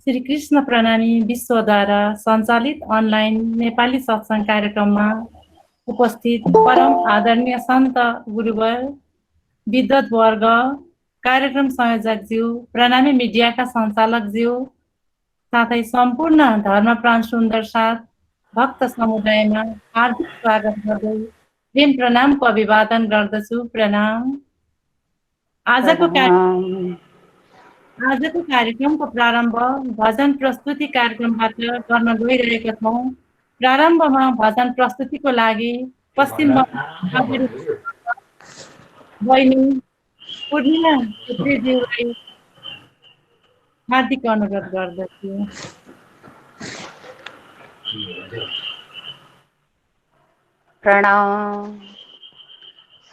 श्री कृष्ण प्रणामी विश्वद्वारा सञ्चालित अनलाइन नेपाली सत्सङ्ग कार्यक्रममा उपस्थित परम आदरणीय सन्त गुरुवर विद्वद्वर्ग, कार्यक्रम संयोजकज्यू, प्रणामी मिडियाका सञ्चालकज्यू, साथै सम्पूर्ण धर्मप्राण सुन्दर साथ भक्त समुदायमा हार्दिक स्वागत गर्दै प्रेम प्रणामको अभिवादन गर्दछु। प्रणाम। आजको कार्यक्रमको प्रारम्भ भजन प्रस्तुति कार्यक्रमबाट गर्न गइरहेका छौँ। प्रारम्भमा भजन प्रस्तुतिको लागि पश्चिम बहिनी पूर्णिमा छेत्रीज्यूलाई हार्दिक अनुरोध गर्दछु। प्रणाम।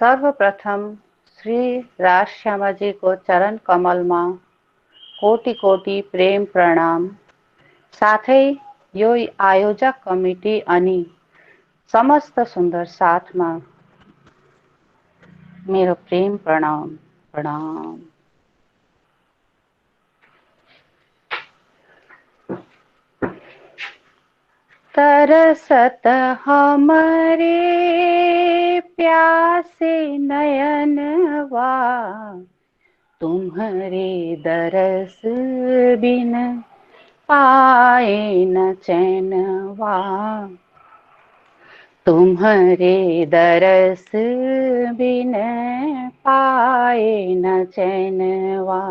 सर्वप्रथम श्री राज श्यामाजी को चरण कमलमा कोटि कोटि प्रेम प्रणाम, साथै यो आयोजक कमिटी अनि समस्त सुन्दर साथमा मेरो प्रेम प्रणाम। प्रणाम। तरसत हमारे प्यासे नयनवा, तुम्हारे दरस बिन पाए न चैनवा, तुम्हारे दरस बिन पाए न चैनवा।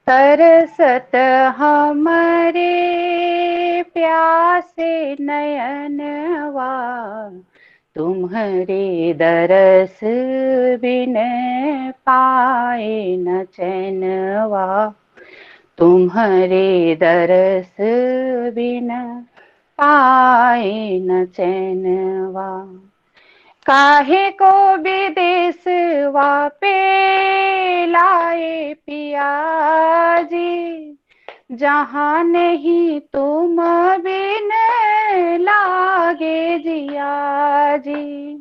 तरसत हमारे प्यासे नयनवा, तुम्हारे दरस बिन पाए न चैनवा, तुम्हारे दरस बिन पाए न चैनवा। काहे को विदेश वापे लाए पियाजी, जहाँ नहीं तुम बिन लागे जिया जी।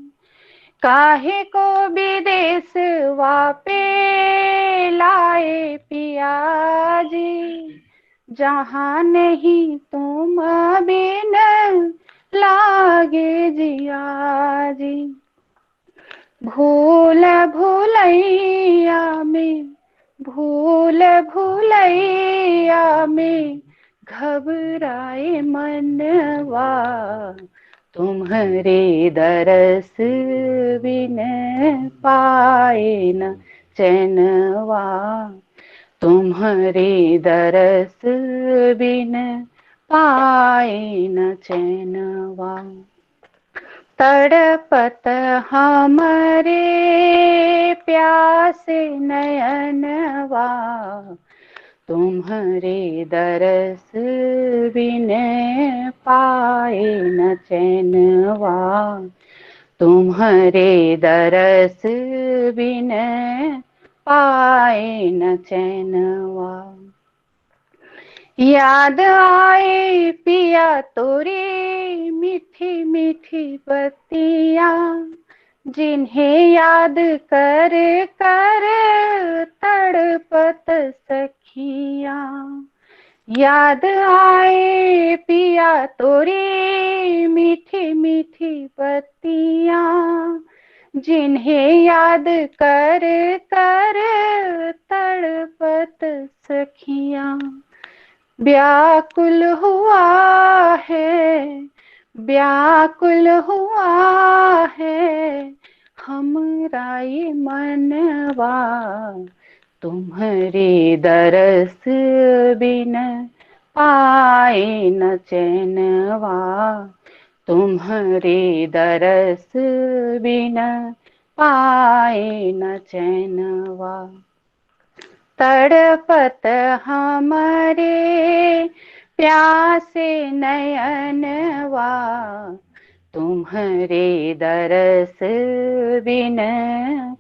काहे को विदेश वापे लाए पियाजी, जहाँ नहीं तुम बिन लागे जिया जी। भूल भूलैया में, भूल भूलैया में घबराए मनवा, तुम्हारे दरस बिन पाए न चैनवा, तुम्हारे दरस बिन पाए न चैनवा। तड़पत हमारे प्यासे नयनवा, तुम्हारे दरस बिन पाए न चैनवा, तुम्हारे दरस बिन पाए न चैनवा। याद आए पिया तोरी मीठी मीठी बत्तियाँ, जिन्हें याद कर कर तड़पत सखियाँ। याद आए पिया तोरी मीठी मीठी बत्तियाँ, जिन्हें याद कर कर तड़पत सखियाँ। व्याकुल हुआ है, व्याकुल हुआ है हमारा ये मनवा, तुम्हारे दरस बिन पाए न चैनवा, तुम्हारे दरस बिन पाए न चैनवा। तड़पत हमारे प्यासे नयनवा, तुम्हारे दरस बिन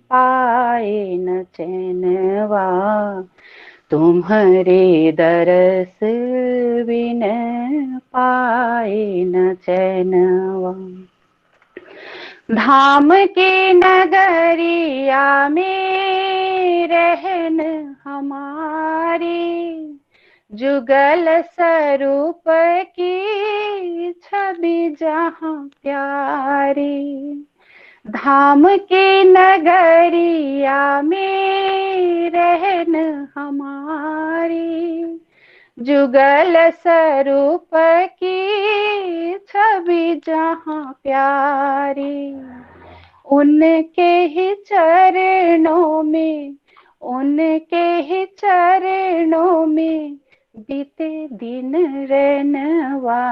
पाए न चैनवा, तुम्हारे दरस बिन पाए न चैनवा। धाम की नगरिया में रहन हमारी, जुगल स्वरूप की छवि जहाँ प्यारी। धाम की नगरिया में रहन हमारी, जुगल स्वरूप की छवि जहाँ प्यारी। उनके ही चरणों में, उनके ही चरणों में बीते दिन रैनवा,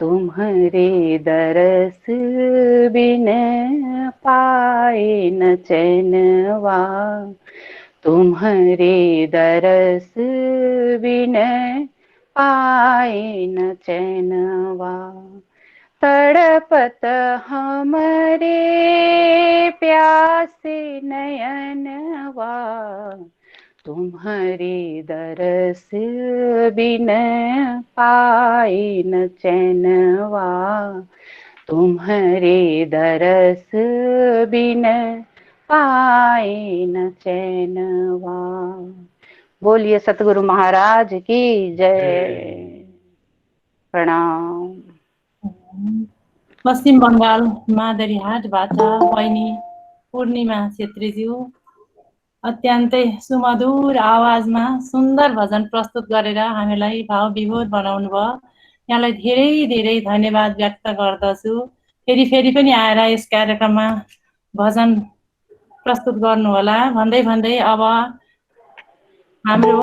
तुम्हारे दरस बिन पाए न चैनवा, तुम्हारे दरस बिन पाए न चैनवा। तड़पत हमरे प्यासे नयनवा, तुम्हारे दरस बिन पाए न चैनवा, तुम्हारे दरस बिन पाए न चैनवा। बोलिए सतगुरु महाराज की जय। प्रणाम। पश्चिम बङ्गाल मादरीहाटबाट बहिनी पूर्णिमा छेत्रीज्यू अत्यन्तै सुमधुर आवाजमा सुन्दर भजन प्रस्तुत गरेर हामीलाई भाव विभोर बनाउनु भयो। यहाँलाई धेरै धेरै धन्यवाद व्यक्त गर्दछु। फेरि पनि आएर यस कार्यक्रममा भजन प्रस्तुत गर्नुहोला भन्दै भन्दै अब हाम्रो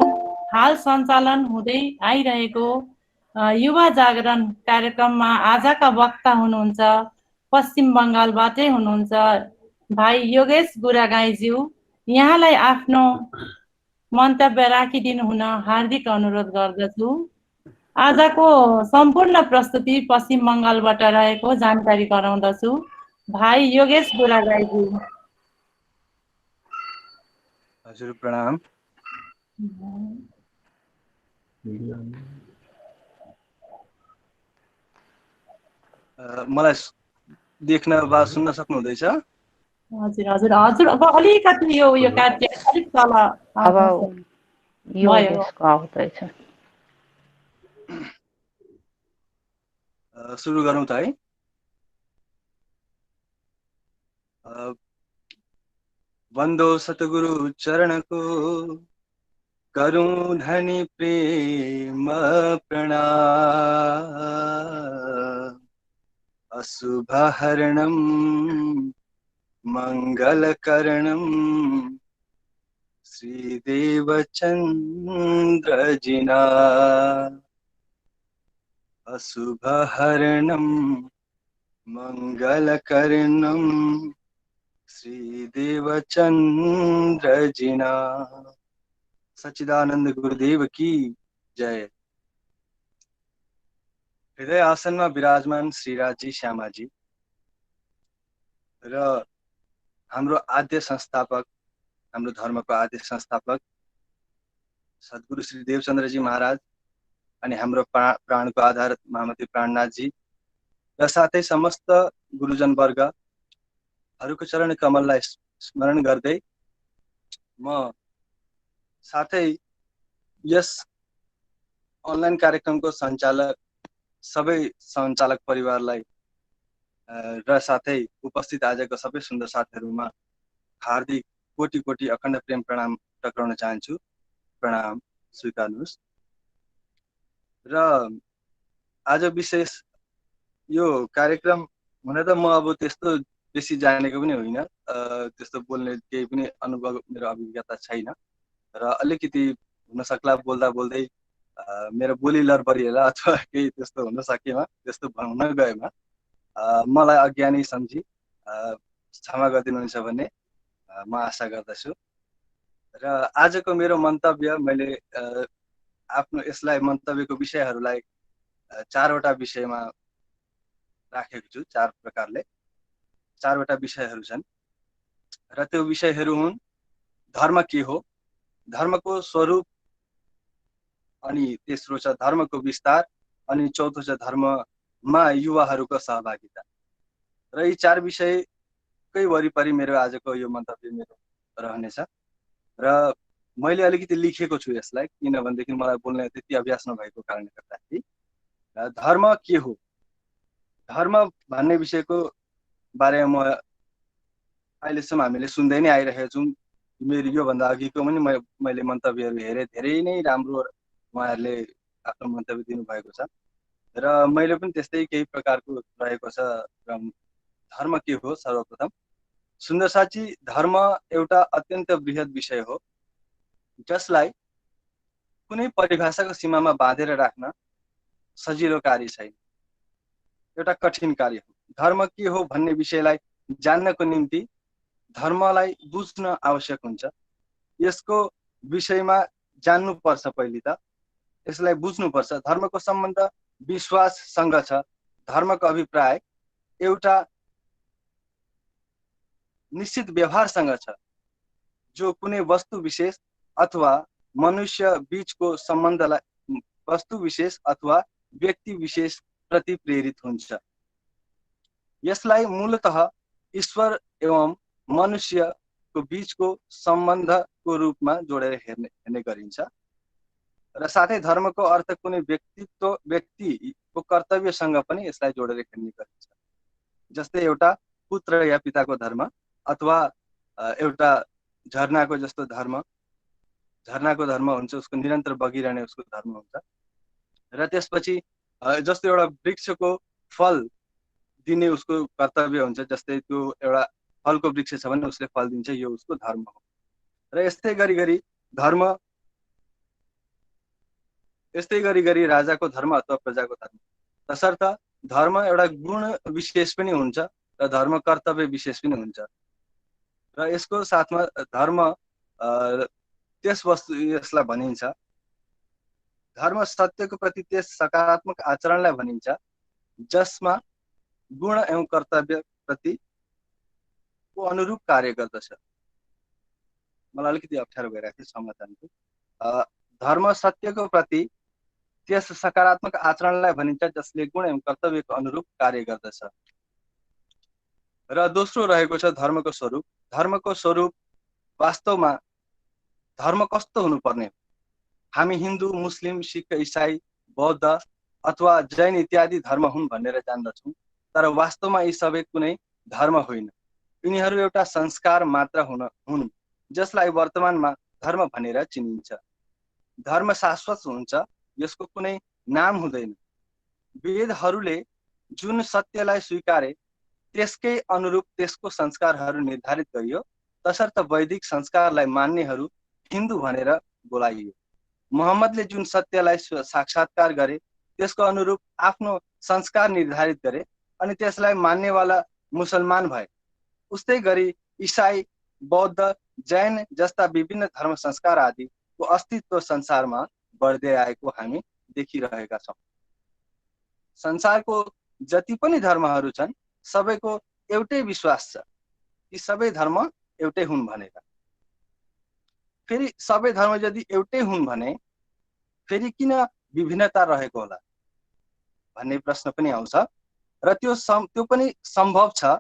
हाल सञ्चालन हुँदै आइरहेको युवा जागरण कार्यक्रममा आजका वक्ता हुनुहुन्छ पश्चिम बङ्गालबाटै हुनुहुन्छ भाइ योगेश गुरागाईज्यू। यहाँलाई आफ्नो मन्तव्य राखिदिनु हुन हार्दिक अनुरोध गर्दछु। आजको सम्पूर्ण प्रस्तुति पश्चिम बङ्गालबाट रहेको जानकारी गराउँदछु। भाइ योगेश गुरागाईज्यू। हजुर प्रणाम। मलाई देख्न वा सुन्न सक्नुहुँदैछ? हजुर हजुर हजुर। अब अलिकति यो कार्य अलिक तल अब योगेशको आउँदैछ। सुरु गरौँ त है। वन्दो सतगुरु चरणको करूं धनी प्रेम प्रणाम, अशुभहरणं मङ्गलकरणं श्रीदेवचन्द्रजिना, अशुभहरणं मङ्गलकरणं श्रीदेवचन्द्रजिना। सच्चिदानंद गुरुदेव की जय। हृदय आसनमा विराजमान श्रीराजी श्यामाजी र हाम्रो आद्य संस्थापक, हाम्रो धर्मको आद्य संस्थापक सद्गुरु श्री देवचन्द्रजी महाराज अनि हाम्रो प्राणको आधार महामती प्राणनाथजी र साथै समस्त गुरुजन वर्गहरूको चरण कमललाई स्मरण गर्दै म साथै यस अनलाइन कार्यक्रमको सबै सञ्चालक परिवारलाई र साथै उपस्थित आजको सबै सुन्दर साथीहरूमा हार्दिक कोटि कोटि अखण्ड प्रेम प्रणाम टक्राउन चाहन्छु। प्रणाम स्वीकार्नुहोस्। र आज विशेष यो कार्यक्रम हुन त म अब त्यस्तो बेसी जानेको पनि होइन, त्यस्तो बोल्ने केही पनि अनुभव मेरो अभिज्ञता छैन र अलिकति हुन सक्ला बोल्दा बोल्दै मेरो बोली लरपरी होला अथवा केही त्यस्तो हुन सकेमा, त्यस्तो हुन गएमा मलाई अज्ञानी सम्झी क्षमा गरिदिनुहुन्छ भन्ने म आशा गर्दछु। र आजको मेरो मन्तव्य मैले आफ्नो यसलाई मन्तव्यको विषयहरूलाई चारवटा विषयमा राखेको छु। चार प्रकारले चारवटा विषयहरू छन् र त्यो विषयहरू हुन् धर्म के हो, धर्मको स्वरूप, अनि तेस्रो छ धर्मको विस्तार, अनि चौथो छ धर्ममा युवाहरूको सहभागिता। र यी चार विषयकै वरिपरि मेरो आजको यो मन्तव्य मेरो रहनेछ। र मैले अलिकति लेखेको छु यसलाई, किनभनेदेखि मलाई बोल्ने त्यति अभ्यास नभएको कारणले गर्दाखेरि। धर्म के हो, धर्म भन्ने विषयको बारेमा म अहिलेसम्म हामीले सुन्दै नै आइरहेको छौँ। मेरो योभन्दा अघिको पनि मैले मन्तव्यहरू हेरेँ, धेरै नै राम्रो उहाँहरूले आफ्नो मन्तव्य दिनुभएको छ र मैले पनि त्यस्तै केही प्रकारको रहेको छ। र धर्म के हो, सर्वप्रथम सुन्दर साथी, धर्म एउटा अत्यन्त बृहत विषय हो जसलाई कुनै परिभाषाको सीमामा बाँधेर राख्न सजिलो कार्य छैन, एउटा कठिन कार्य हो। धर्म के हो भन्ने विषयलाई जान्नको निम्ति धर्मलाई बुझ्न आवश्यक हुन्छ। यसको विषयमा जान्नुपर्छ, पहिले त यसलाई बुझ्नुपर्छ। धर्मको सम्बन्ध विश्वाससँग छ। धर्मको अभिप्राय एउटा निश्चित व्यवहारसँग छ जो कुनै वस्तु विशेष अथवा मनुष्य बीचको सम्बन्धलाई, वस्तु विशेष अथवा व्यक्ति विशेष प्रति प्रेरित हुन्छ। यसलाई मूलतः ईश्वर एवं मनुष्यको बीचको सम्बन्धको रूपमा जोडेर हेर्ने गरिन्छ। र साथै धर्मको अर्थ कुनै व्यक्तिको कर्तव्यसँग पनि यसलाई जोडेर हेर्ने गरिन्छ। जस्तै एउटा पुत्र या पिताको धर्म अथवा एउटा झरनाको जस्तो धर्म, झरनाको धर्म हुन्छ उसको निरन्तर बगिरहने उसको धर्म हुन्छ। र त्यसपछि जस्तो एउटा वृक्षको फल दिने उसको कर्तव्य हुन्छ, जस्तै त्यो एउटा फलको वृक्ष छ भने उसले फल दिन्छ, यो उसको धर्म हो। र यस्तै गरी राजाको धर्म अथवा प्रजाको धर्म। तसर्थ धर्म एउटा गुण विशेष पनि हुन्छ र धर्म कर्तव्य विशेष पनि हुन्छ। र यसको साथमा धर्म यसलाई भनिन्छ, धर्म सत्यको प्रति त्यस सकारात्मक आचरणलाई भनिन्छ जसमा गुण एवं कर्तव्य प्रति को अनुरूप कार्य गर्दछ। मलाई अलिकति अप्ठ्यारो भइरहेको थियो, क्षमा चाहन्छु। धर्म सत्यको प्रति त्यस सकारात्मक आचरणलाई भनिन्छ जसले गुण एवं कर्तव्यको अनुरूप कार्य गर्दछ। र दोस्रो रहेको छ धर्मको स्वरूप। धर्मको स्वरूप वास्तवमा धर्म कस्तो हुनुपर्ने, हामी हिन्दू, मुस्लिम, सिख, इसाई, बौद्ध अथवा जैन इत्यादि धर्म हुन् भनेर जान्दछौँ, तर वास्तवमा यी सबै कुनै धर्म होइन। यिनीहरू एउटा संस्कार मात्र हुन् जसलाई वर्तमानमा धर्म भनेर चिनिन्छ। धर्म शाश्वत हुन्छ, यसको कुनै नाम हुँदैन। वेदहरूले जुन सत्यलाई स्वीकारे त्यसकै अनुरूप त्यसको संस्कारहरू निर्धारित गरियो, तसर्थ वैदिक संस्कारलाई मान्नेहरू हिन्दू भनेर बोलाइयो। मोहम्मदले जुन सत्यलाई साक्षात्कार गरे त्यसको अनुरूप आफ्नो संस्कार निर्धारित गरे अनि त्यसलाई मान्नेवाला मुसलमान भए। उस्तै गरी इसाई, बौद्ध, जैन जस्ता विभिन्न धर्म संस्कार आदिको अस्तित्व संसारमा बढ्दै आएको हामी देखिरहेका छौँ। संसारको जति पनि धर्महरू छन् सबैको एउटै विश्वास छ कि सबै धर्म एउटै हुन् भनेर। फेरि सबै धर्म यदि एउटै हुन् भने फेरि किन विभिन्नता रहेको होला भन्ने प्रश्न पनि आउँछ। र त्यो पनि सम्भव छ।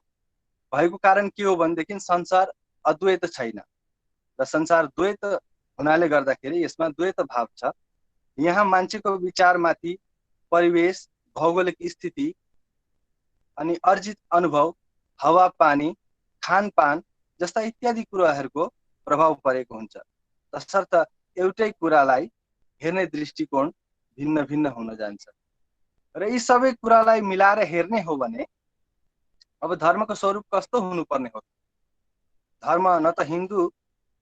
भएको कारण के हो भनेदेखि संसार अद्वैत छैन र संसार द्वैत हुनाले गर्दाखेरि यसमा द्वैत भाव छ। यहाँ मान्छेको विचारमाथि परिवेश, भौगोलिक स्थिति अनि अर्जित अनुभव, हावापानी, खानपान जस्ता इत्यादि कुराहरूको प्रभाव परेको हुन्छ। तसर्थ एउटै कुरालाई हेर्ने दृष्टिकोण भिन्न भिन्न हुन जान्छ। र यी सबै कुरालाई मिलाएर हेर्ने हो भने अब धर्मको स्वरूप कस्तो हुनुपर्ने हो? धर्म न त हिन्दू,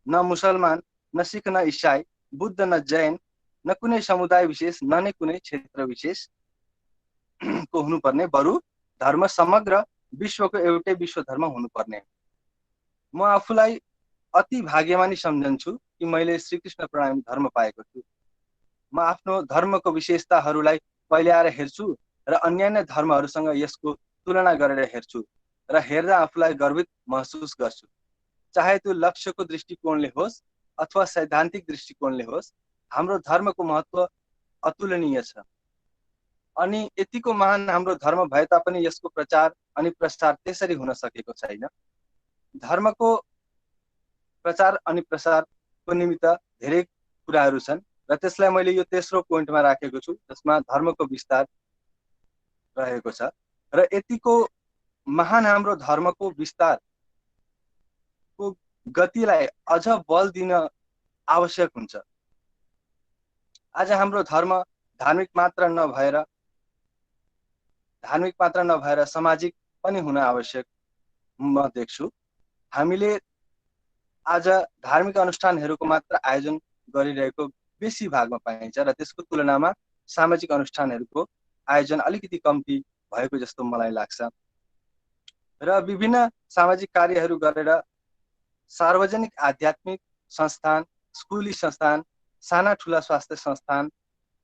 न मुसलमान, न सिख, न इसाई, बुद्ध, न जैन, न कुनै समुदाय विशेष, न नै कुनै क्षेत्र विशेष को हुनुपर्ने, बरु धर्म समग्र विश्वको एउटै विश्व धर्म हुनुपर्ने। म आफूलाई अति भाग्यमानी सम्झन्छु कि मैले श्रीकृष्ण प्रणामी धर्म पाएको छु। म आफ्नो धर्मको विशेषताहरूलाई पहिल्याएर हेर्छु र अन्यान्य धर्महरूसँग यसको तुलना गरेर हेर्छु र हेर्दा आफूलाई गर्वित महसुस गर्छु। चाहे त्यो लक्ष्यको दृष्टिकोणले होस् अथवा सैद्धान्तिक दृष्टिकोणले होस्, हाम्रो धर्मको महत्त्व अतुलनीय छ। अनि यतिको महान हाम्रो धर्म भए तापनि यसको प्रचार अनि प्रसार त्यसरी हुन सकेको छैन। धर्मको प्रचार अनि प्रसारको निमित्त धेरै कुराहरू छन् र त्यसलाई मैले यो तेस्रो पोइन्टमा राखेको छु, जसमा धर्मको विस्तार रहेको छ। र यतिको महान हाम्रो धर्मको विस्तारको गतिलाई अझ बल दिन आवश्यक हुन्छ। आज हाम्रो धर्म धार्मिक मात्र नभएर सामाजिक पनि हुन आवश्यक म देख्छु। हामीले आज धार्मिक अनुष्ठानहरूको मात्र आयोजन गरिरहेको बेसी भागमा पाइन्छ र त्यसको तुलनामा सामाजिक अनुष्ठानहरूको आयोजन अलिकति कम्ती भएको जस्तो मलाई लाग्छ। र विभिन्न सामाजिक कार्यहरू गरेर सार्वजनिक आध्यात्मिक संस्थान, स्कुली संस्थान, साना ठुला स्वास्थ्य संस्थान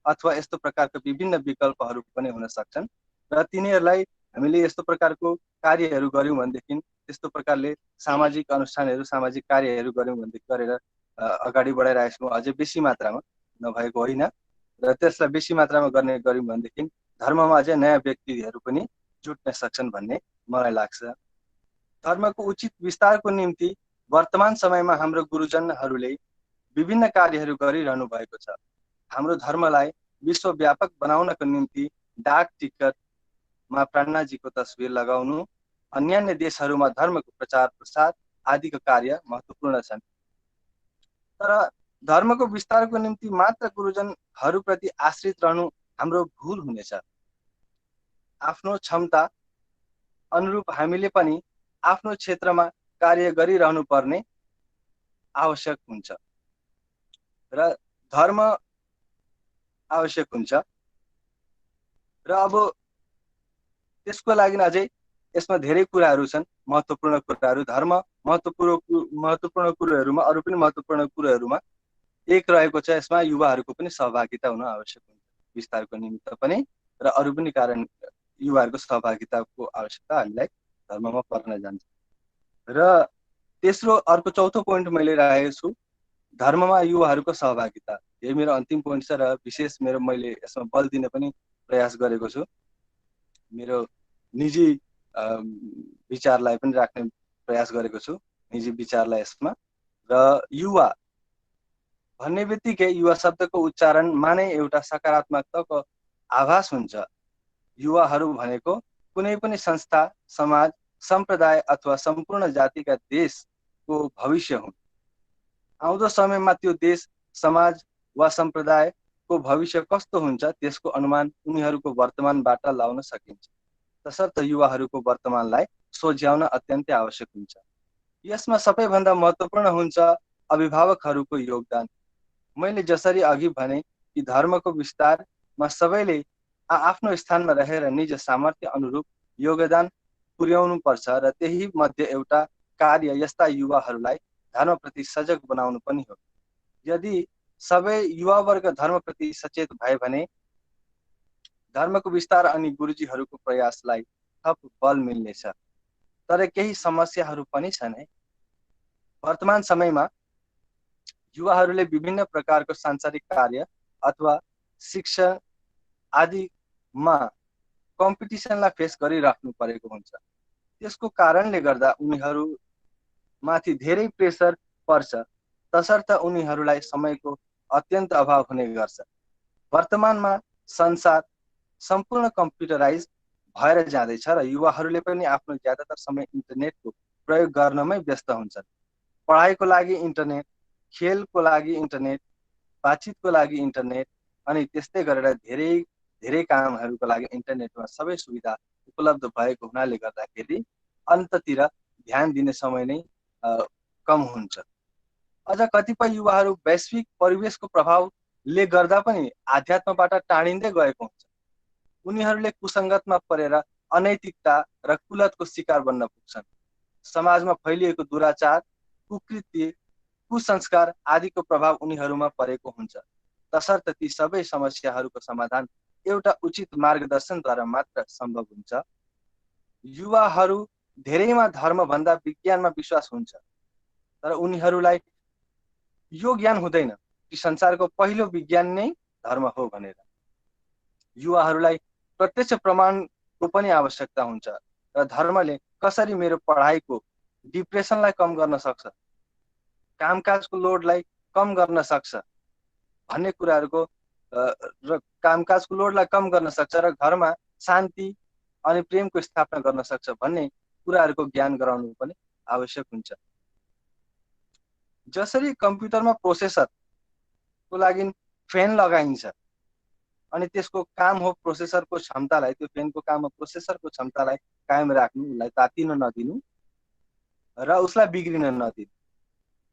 अथवा यस्तो प्रकारका विभिन्न विकल्पहरू पनि हुन सक्छन् र तिनीहरूलाई हामीले यस्तो प्रकारको कार्यहरू गर्यौँ भनेदेखि, त्यस्तो प्रकारले सामाजिक अनुष्ठानहरू, सामाजिक कार्यहरू गर्यौँ भनेदेखि गरेर अगाडि बढाइरहेका छौँ, अझै बेसी मात्रामा नभएको होइन। र त्यसलाई बेसी मात्रामा गर्ने गर्यौँ भनेदेखि धर्ममा अझै नयाँ व्यक्तिहरू पनि जुट्न सक्छन् भन्ने मलाई लाग्छ। धर्मको उचित विस्तारको निम्ति वर्तमान समयमा हाम्रो गुरुजनहरूले विभिन्न कार्यहरू गरिरहनु भएको छ। हाम्रो धर्मलाई विश्वव्यापक बनाउनको निम्ति डाक टिकटमा प्राणनाजीको तस्बिर लगाउनु, अन्यान्य देशहरूमा धर्मको प्रचार प्रसार आदिको कार्य महत्त्वपूर्ण छन्। तर धर्मको विस्तारको निम्ति मात्र गुरुजनहरूप्रति आश्रित रहनु हाम्रो भुल हुनेछ। आफ्नो क्षमता अनुरूप हामीले पनि आफ्नो क्षेत्रमा कार्य गरिरहनु पर्ने आवश्यक हुन्छ र धर्म आवश्यक हुन्छ। र अब त्यसको लागि अझै यसमा धेरै कुराहरू छन्, महत्त्वपूर्ण कुराहरू। धर्म महत्त्वपूर्ण कुराहरूमा अरू पनि महत्त्वपूर्ण कुराहरूमा एक रहेको छ, यसमा युवाहरूको पनि सहभागिता हुन आवश्यक हुन्छ विस्तारको निमित्त पनि, र अरू पनि कारण युवाहरूको सहभागिताको आवश्यकता हामीलाई धर्ममा पर्न जान्छ। र तेस्रो अर्को चौथो पोइन्ट मैले राखेको छु, धर्ममा युवाहरूको सहभागिता। यही मेरो अन्तिम पोइन्ट छ र विशेष मैले यसमा बल दिने पनि प्रयास गरेको छु। मेरो निजी विचारलाई पनि राख्ने प्रयास गरेको छु, निजी विचारलाई यसमा। र युवा भन्ने बित्तिकै युवा शब्दको उच्चारणमा नै एउटा सकारात्मकताको आभास हुन्छ। युवाहरू भनेको कुनै पनि संस्था, समाज, सम्प्रदाय अथवा सम्पूर्ण जातिका देशको भविष्य हुन्। आउँदो समयमा त्यो देश, समाज वा सम्प्रदायको भविष्य कस्तो हुन्छ त्यसको अनुमान उनीहरूको वर्तमानबाट लाउन सकिन्छ। तसर्थ युवाहरूको वर्तमानलाई सोझ्याउन अत्यन्तै आवश्यक हुन्छ। यसमा सबैभन्दा महत्त्वपूर्ण हुन्छ अभिभावकहरूको योगदान। मैले जसरी अघि भने कि धर्मको विस्तारमा सबैले आफ्नो स्थानमा रहेर निज सामर्थ्य अनुरूप योगदान पुर्याउनु पर्छ र त्यही मध्ये एउटा कार्य यस्ता युवाहरूलाई धर्मप्रति सजग बनाउनु पनि हो। यदि सबै युवावर्ग धर्मप्रति सचेत भए भने धर्मको विस्तार अनि गुरुजीहरूको प्रयासलाई थप बल मिल्नेछ। तर केही समस्याहरू पनि छन् है। वर्तमान समयमा युवाहरूले विभिन्न प्रकारको सांसारिक कार्य अथवा शिक्षा आदिमा कम्पिटिसनलाई फेस गरिराख्नु परेको हुन्छ। त्यसको कारणले गर्दा उनीहरूमाथि धेरै प्रेसर पर्छ, तसर्थ उनीहरूलाई समयको अत्यन्त अभाव हुने गर्छ। वर्तमानमा संसार सम्पूर्ण कम्प्युटराइज भएर जाँदैछ र युवाहरूले पनि आफ्नो ज्यादातर समय इन्टरनेटको प्रयोग गर्नमै व्यस्त हुन्छन्। पढाइको लागि इन्टरनेट, खेलको लागि इन्टरनेट, बातचितको लागि इन्टरनेट अनि त्यस्तै गरेर धेरै कामहरूको लागि इन्टरनेटमा सबै सुविधा उपलब्ध भएको हुनाले गर्दाखेरि अन्ततिर ध्यान दिने समय नै कम हुन्छ। अझ कतिपय युवाहरू वैश्विक परिवेशको प्रभावले गर्दा पनि आध्यात्मबाट टाढिँदै गएको हुन्छ। उनीहरूले कुसङ्गतमा परेर अनैतिकता र कुलतको शिकार बन्न पुग्छन्। समाजमा फैलिएको दुराचार, कुकृत्य, कुसंस्कार आदिको प्रभाव उनीहरूमा परेको हुन्छ। तसर्थ ती सबै समस्याहरूको समाधान एउटा उचित मार्गदर्शनद्वारा मात्र सम्भव हुन्छ। युवाहरू धेरैमा धर्मभन्दा विज्ञानमा विश्वास हुन्छ, तर उनीहरूलाई यो ज्ञान हुँदैन कि संसारको पहिलो विज्ञान नै धर्म हो भनेर। युवाहरूलाई प्रत्यक्ष प्रमाणको पनि आवश्यकता हुन्छ र धर्मले कसरी मेरो पढाइको डिप्रेसनलाई कम गर्न सक्छ, कामकाजको लोडलाई कम गर्न सक्छ भन्ने कुराहरूको र कामकाजको लोडलाई कम गर्न सक्छ र घरमा शान्ति अनि प्रेमको स्थापना गर्न सक्छ भन्ने कुराहरूको ज्ञान गराउनु पनि आवश्यक हुन्छ। जसरी कम्प्युटरमा प्रोसेसरको लागि फ्यान लगाइन्छ अनि त्यसको काम हो प्रोसेसरको क्षमतालाई, त्यो फ्यानको काम हो प्रोसेसरको क्षमतालाई कायम राख्नु, उसलाई तातिन नदिनु र उसलाई बिग्रिन नदिनु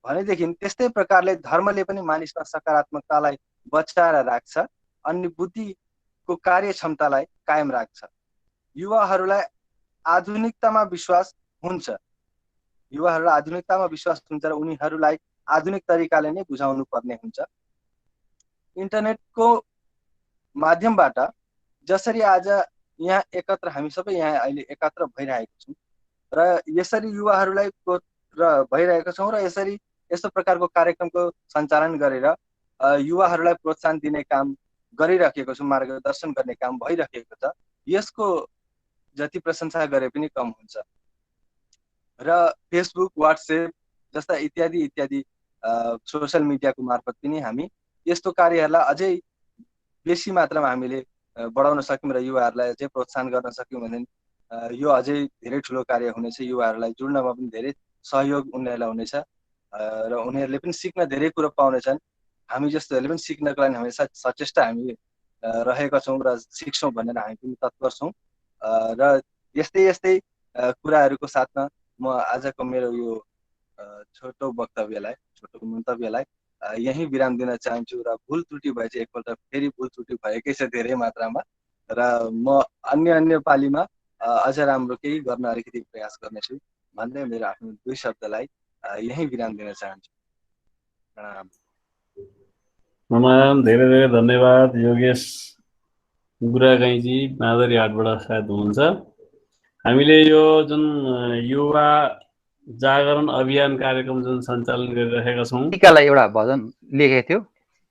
भनेदेखि त्यस्तै प्रकारले धर्मले पनि मानिसमा सकारात्मकतालाई बचाएर राख्छ अनि बुद्धिको कार्य क्षमतालाई कायम राख्छ। युवाहरूलाई आधुनिकतामा विश्वास हुन्छ र उनीहरूलाई आधुनिक तरिकाले नै बुझाउनु पर्ने हुन्छ। इन्टरनेटको माध्यमबाट जसरी आज यहाँ एकत्र हामी सबै यहाँ अहिले एकत्र भइरहेको छौँ र यसरी युवाहरूलाई भइरहेको छौँ र यसरी यस्तो प्रकारको कार्यक्रमको सञ्चालन गरेर युवाहरूलाई प्रोत्साहन दिने काम गरिराखेको छौँ, मार्गदर्शन गर्ने काम भइरहेको छ। यसको जति प्रशंसा गरे पनि कम हुन्छ र फेसबुक, व्हाट्सएप जस्ता इत्यादि इत्यादि सोसल मिडियाको मार्फत पनि हामी यस्तो कार्यहरूलाई अझै बेसी मात्रामा हामीले बढाउन सक्यौँ र युवाहरूलाई अझै प्रोत्साहन गर्न सक्यौँ भने यो अझै धेरै ठुलो कार्य हुनेछ। युवाहरूलाई जुड्नमा पनि धेरै सहयोग उनीहरूलाई हुनेछ र उनीहरूले पनि सिक्न धेरै कुरो पाउनेछन्। हामी जस्तोहरूले पनि सिक्नको लागि हमेसा सचेष्ट हामी रहेका छौँ र सिक्छौँ भनेर हामी पनि तत्पर छौँ र यस्तै यस्तै कुराहरूको साथमा म आजको मेरो यो छोटो मन्तव्यलाई यही विराम दिन चाहन्छु र भुल त्रुटि भए चाहिँ एकपल्ट फेरि भुल त्रुटि भएकै छ धेरै मात्रामा र म अन्य पालिमा अझ राम्रो केही गर्न अलिकति प्रयास गर्नेछु भन्दै मेरो आफ्नो दुई शब्दलाई यही विराम दिन चाहन्छु। प्रणाम। प्रणाम, धेरै धेरै धन्यवाद योगेश गुरागाईजी, मादरी हाटबाट सायद हुनुहुन्छ। हामीले यो जुन युवा जागरण अभियान कार्यक्रम जुन सञ्चालन गरिरहेका छौँ, टिकालाई एउटा भजन लेखेको थियो,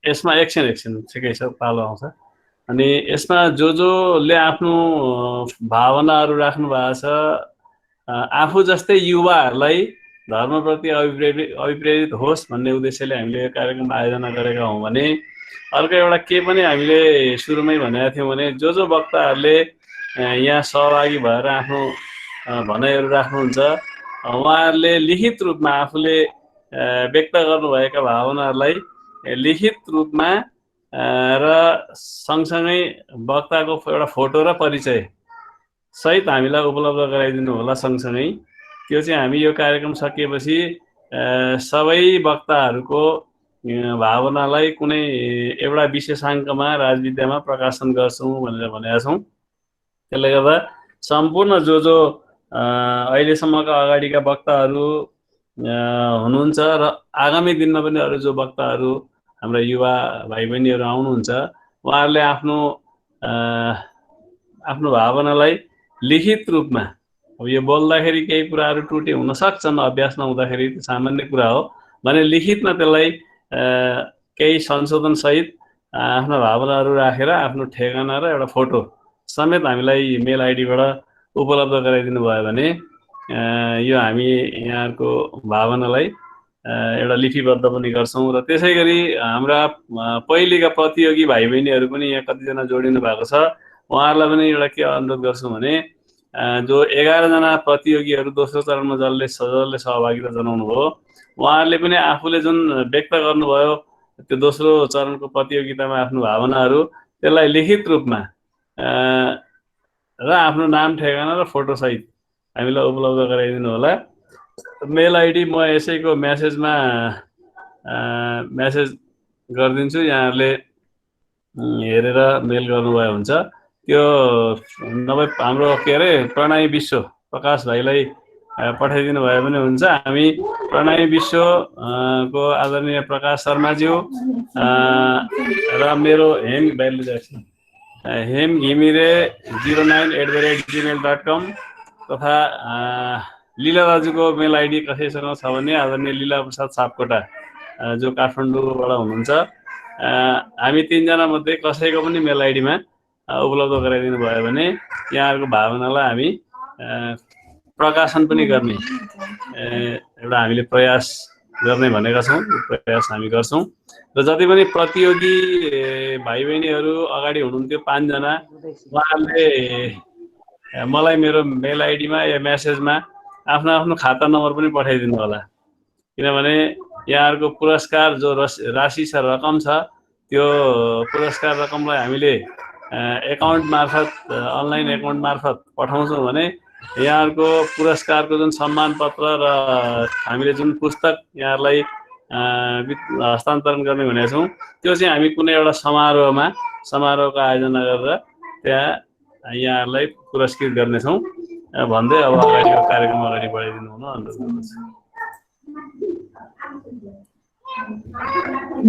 यसमा एकछिन ठिकै छ, पालो आउँछ। अनि यसमा जोले आफ्नो भावनाहरू राख्नु भएको छ, आफू जस्तै युवाहरूलाई धर्मप्रति अभिप्रेरित होस् भन्ने उद्देश्यले हामीले यो कार्यक्रम आयोजना गरेका हौँ भने अर्को एउटा के पनि हामीले सुरुमै भनेका थियौँ भने जो वक्ताहरूले यहाँ सहभागी भएर आफ्नो भनाइहरू राख्नुहुन्छ उहाँहरूले लिखित रूपमा आफूले व्यक्त गर्नुभएका भावनाहरूलाई लिखित रूपमा र सँगसँगै वक्ताको एउटा फोटो र परिचय सहित हामीलाई उपलब्ध गराइदिनु होला। सँगसँगै त्यो चाहिँ हामी यो कार्यक्रम सकिएपछि सबै वक्ताहरूको भावनालाई कुनै एउटा विशेषाङ्कमा राजविद्यामा प्रकाशन गर्छौँ भनेर भनेका छौँ। त्यसले गर्दा सम्पूर्ण जो अहिलेसम्मका अगाडिका वक्ताहरू हुनुहुन्छ र आगामी दिनमा पनि अरू जो वक्ताहरू हाम्रा युवा भाइ बहिनीहरू आउनुहुन्छ उहाँहरूले आफ्नो भावनालाई लिखित रूपमा, अब यो बोल्दाखेरि केही कुराहरू त्रुटि हुन सक्छन्, अभ्यास नहुँदाखेरि सामान्य कुरा हो भने लिखितमा त्यसलाई केही संशोधन सहित आफ्ना भावनाहरू राखेर आफ्नो ठेगाना र एउटा फोटो समेत हामीलाई मेल आइडीबाट उपलब्ध गराइदिनु भयो भने यो हामी यहाँको भावनालाई एउटा लिपिबद्ध पनि गर्छौँ र त्यसै गरी हाम्रा पहिलेका प्रतियोगी भाइ बहिनीहरू पनि यहाँ कतिजना जोडिनु भएको छ, उहाँहरूलाई पनि एउटा के अनुरोध गर्छौँ भने जो 11 जना प्रतियोगीहरू दोस्रो चरणमा जसले सहभागिता जनाउनु भयो उहाँहरूले पनि आफूले जुन व्यक्त गर्नुभयो त्यो दोस्रो चरणको प्रतियोगितामा आफ्नो भावनाहरू त्यसलाई लिखित रूपमा र आफ्नो नाम ठेगाना र फोटो सहित हामीलाई उपलब्ध गराइदिनु होला। मेल आइडी म यसैको मेसेजमा मेसेज गरिदिन्छु, यहाँहरूले हेरेर मेल गर्नुभयो हुन्छ। त्यो नभए हाम्रो के अरे प्रणय विश्व प्रकाश भाइलाई पठाइदिनु भयो भने हुन्छ। हामी प्रणय विश्व को आदरणीय प्रकाश शर्माज्यू र मेरो हेम घिमिरे 09@gmail.com तथा लीला दाजुको मेल आइडी कसैसँग छ भने आदरणीय लीला प्रसाद सापकोटा जो काठमाडौँबाट हुनुहुन्छ, हामी तीनजना मध्ये कसैको पनि मेल आइडीमा उपलब्ध गराइदिनु भयो भने यहाँहरूको भावनालाई हामी प्रकाशन पनि गर्ने एउटा हामीले प्रयास गर्ने भनेका छौँ। प्रयास हामी गर्छौँ र जति पनि प्रतियोगी भाइ बहिनीहरू अगाडि हुनुहुन्थ्यो 5 जना, उहाँहरूले मलाई मेरो मेल आइडीमा या मेसेजमा आफ्नो आफ्नो खाता नम्बर पनि पठाइदिनु होला, किनभने यहाँहरूको पुरस्कार जो राशि छ, रकम छ, त्यो पुरस्कार रकमलाई हामीले एकाउन्ट मार्फत अनलाइन एकाउन्ट मार्फत पठाउँछौँ भने यहाँहरूको पुरस्कारको जुन सम्मान पत्र र हामीले जुन पुस्तक यहाँहरूलाई हस्तान्तरण गर्ने भनेका छौँ त्यो चाहिँ हामी कुनै एउटा समारोहको आयोजना गरेर त्यहाँ यहाँहरूलाई पुरस्कृत गर्नेछौँ भन्दै अब अगाडिको कार्यक्रम अगाडि बढाइदिनु हुन अनुरोध गर्दछु।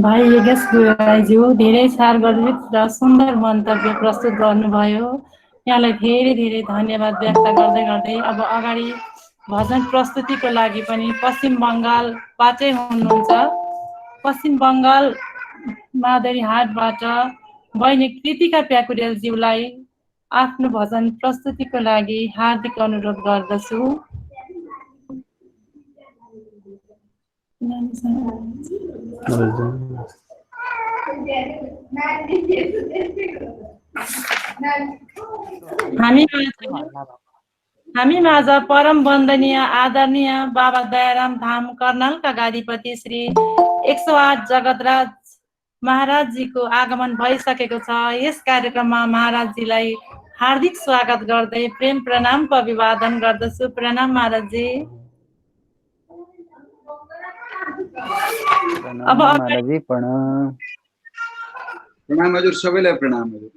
भाइ योगेश गुरुज्यू धेरै सार्वजनिक र सुन्दर मन्तव्य प्रस्तुत गर्नुभयो। यहाँलाई धेरै धेरै धन्यवाद व्यक्त गर्दै अब अगाडि भजन प्रस्तुतिको लागि पनि पश्चिम बङ्गालबाटै हुनुहुन्छ। पश्चिम बङ्गाल मादरी हाटबाट बहिनी कृतिका प्याकुरेलज्यूलाई आफ्नो भजन प्रस्तुतिको लागि हार्दिक अनुरोध गर्दछु। हामी माझ परम वन्दनीय आदरणीय बाबा दयाराम धाम कर्नालका गादीपति श्री 108 जगतराज महाराजजीको आगमन भइसकेको छ। यस कार्यक्रममा महाराजजीलाई हार्दिक स्वागत गर्दै प्रेम प्रणामको अभिवादन गर्दछु। प्रणाम महाराजजी। अब महाराजजी प्रणाम। प्रणाम हजुर, सबैलाई प्रणाम हजुर।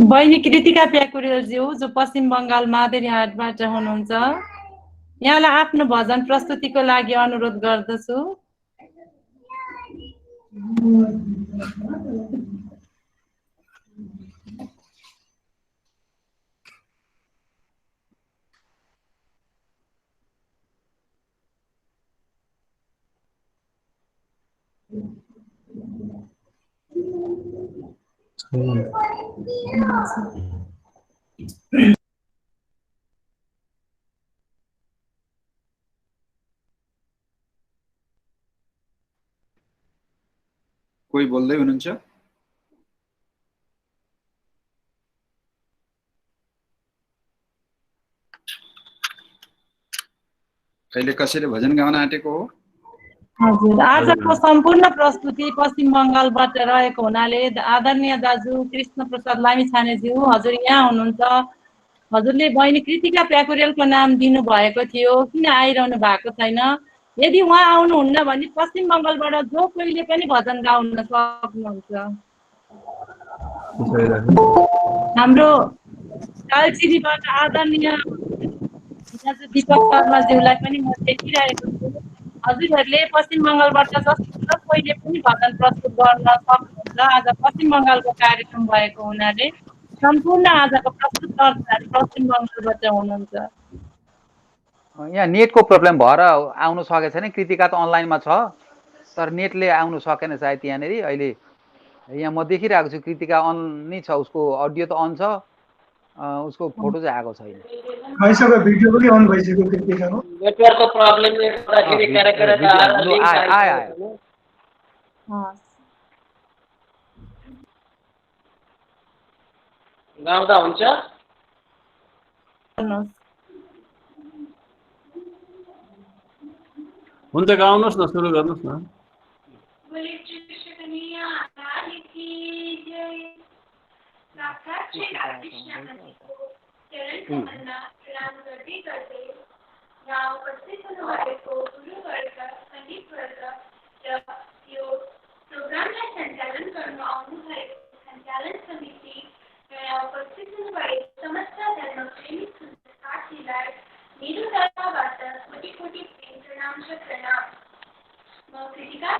बहिनी कृतिका प्याकुरेलज्यू जो पश्चिम बङ्गाल मादरी हाटबाट हुनुहुन्छ, यहाँलाई आफ्नो भजन प्रस्तुतिको लागि अनुरोध गर्दछु। कोही बोल्दै हुनुहुन्छ? अहिले कसैले भजन गाउन आँटेको हो? हजुर, आजको सम्पूर्ण प्रस्तुति पश्चिम बङ्गालबाट रहेको हुनाले आदरणीय दाजु कृष्ण प्रसाद लामिछानेज्यू हजुर यहाँ हुनुहुन्छ। हजुरले बहिनी कृतिका प्याकुरेलको नाम दिनुभएको थियो, किन आइरहनु भएको छैन? यदि उहाँ आउनुहुन्न भने पश्चिम बङ्गालबाट जो कोहीले पनि भजन गाउन सक्नुहुन्छ। हाम्रो कालचिनीबाट आदरणीय दाजु दीपक शर्माज्यूलाई पनि म देखिरहेको छु। हजुरहरूले पश्चिम बङ्गालबाट जसले कोहीले पनि भजन प्रस्तुत गर्न सक्नुहुन्छ। आज पश्चिम बङ्गालको कार्यक्रम भएको हुनाले सम्पूर्ण आजको प्रस्तुतकर्ताहरू पश्चिम बङ्गालबाट हुनुहुन्छ। यहाँ नेटको प्रब्लम भएर आउनु सकेको छैन। कृतिका त अनलाइनमा छ तर नेटले आउनु सकेन सायद यहाँनिर। अहिले यहाँ म देखिरहेको छु कृतिका अन नै छ, उसको अडियो त अन छ, उसको फोटो चाहिँ आएको छैन। भाइसँग भिडियो पनि अन भइसक्यो त्यतिखेर नेटवर्कको प्रब्लमले गर्दाखेरि क्यारेक्टर लु आयो गाउँदा हुन्छ हुन्छ गाउनुहोस् न, सुरु गर्नुहोस् न। गाउँ उपस्थित हुनुभएको गुरुवर्ग, सङ्गीतवर्ग र यो प्रोग्रामलाई सञ्चालन गर्न आउनुभएको सञ्चालन समिति र यहाँ उपस्थित हुनुभएको समस्त धर्मप्रेमी साथीलाई मेरो तर्फबाट कोटि कोटि प्रेम प्रणाम र प्रणाम। म कृतिका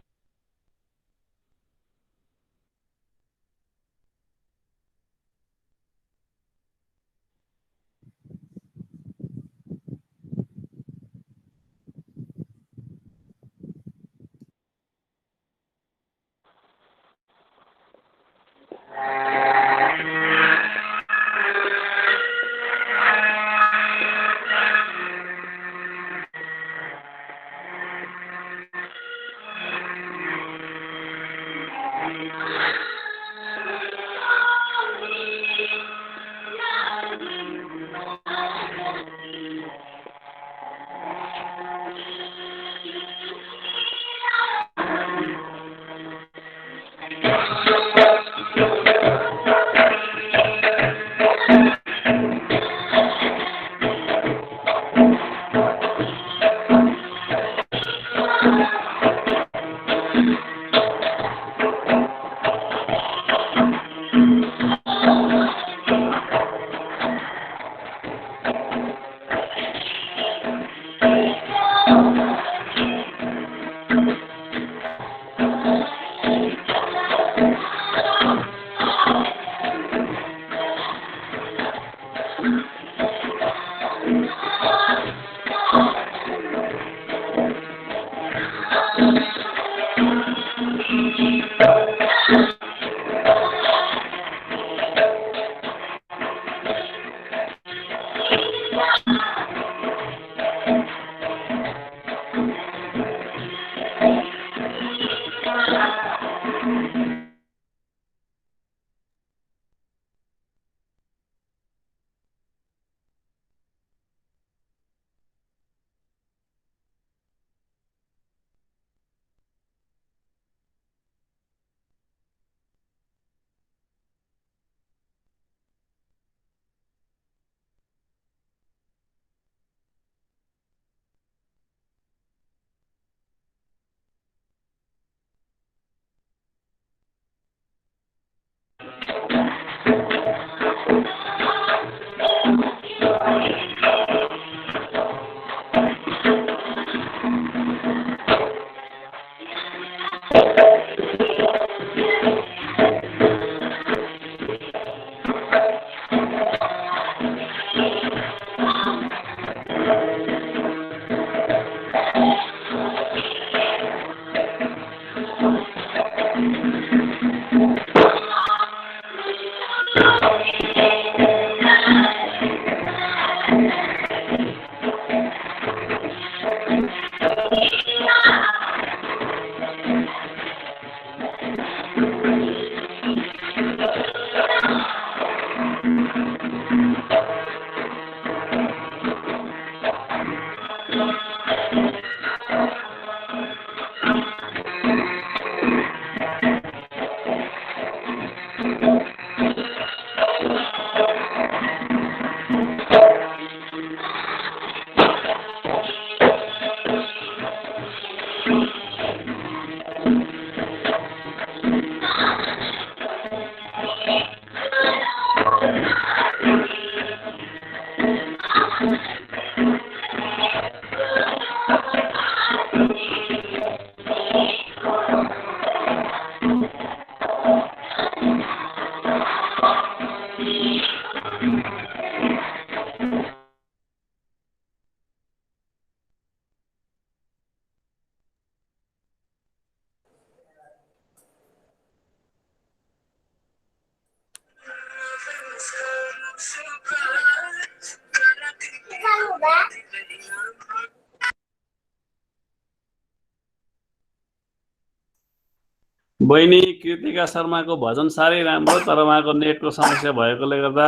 बहिनी कृतिका शर्माको भजन साह्रै राम्रो, तर उहाँको नेटको समस्या भएकोले गर्दा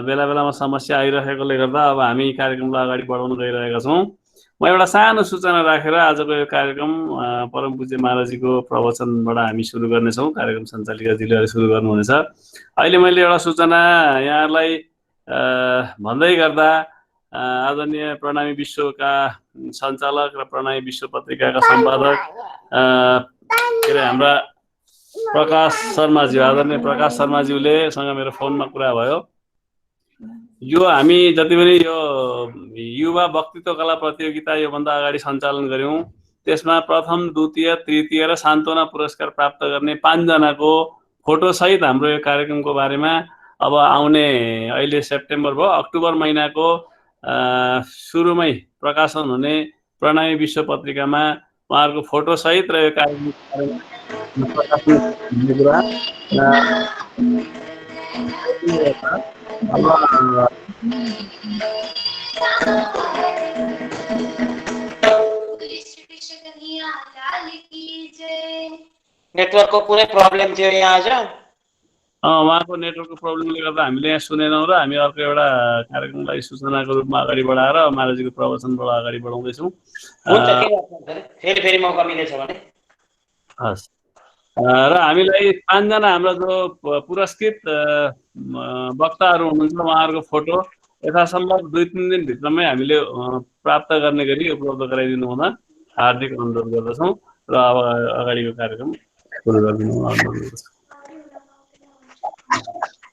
बेला बेलामा समस्या आइरहेकोले गर्दा अब हामी कार्यक्रमलाई अगाडि बढाउन गइरहेका छौँ। म एउटा सानो सूचना राखेर आजको यो कार्यक्रम परम पूज्य महाराजीको प्रवचनबाट हामी सुरु गर्नेछौँ। कार्यक्रम सञ्चालिकाजीले सुरु गर्नुहुनेछ। अहिले मैले एउटा सूचना यहाँहरूलाई भन्दै गर्दा आदरणीय प्रणामी विश्वका सञ्चालक र प्रणामी विश्व पत्रिकाका सम्पादक के अरे हाम्रा प्रकाश शर्माज्यू, आदरणीय प्रकाश शर्माज्यूले सँग मेरो फोनमा कुरा भयो। यो हामी जति पनि यो युवा वक्तृत्व कला प्रतियोगिता योभन्दा अगाडि सञ्चालन गऱ्यौँ, त्यसमा प्रथम, द्वितीय, तृतीय र सान्त्वना पुरस्कार प्राप्त गर्ने 5 जनाको फोटोसहित हाम्रो यो कार्यक्रमको बारेमा अब आउने अहिले सेप्टेम्बर भयो, अक्टोबर महिनाको सुरुमै प्रकाशन हुने प्रणामी विश्व पत्रिकामा उहाँहरूको फोटोसहित र यो नेटवर्कको कुनै प्रब्लम थियो यहाँ आज? उहाँको नेटवर्कको प्रब्लमले गर्दा हामीले यहाँ सुनेनौँ र हामी अर्को एउटा कार्यक्रमलाई सूचनाको रूपमा अगाडि बढाएर महाराजीको प्रवचनबाट अगाडि बढाउँदैछौँ। फेरि मौका मिलेछ भने हस्। र हामीलाई 5 जना हाम्रा जो पुरस्कृत वक्ताहरू हुनुहुन्छ उहाँहरूको फोटो यथासम्भव 2-3 दिनभित्रमै हामीले प्राप्त गर्ने गरी उपलब्ध गराइदिनु हुन हार्दिक अनुरोध गर्दछौँ र अब अगाडिको कार्यक्रम सुरु गरिदिनु अनुरोध।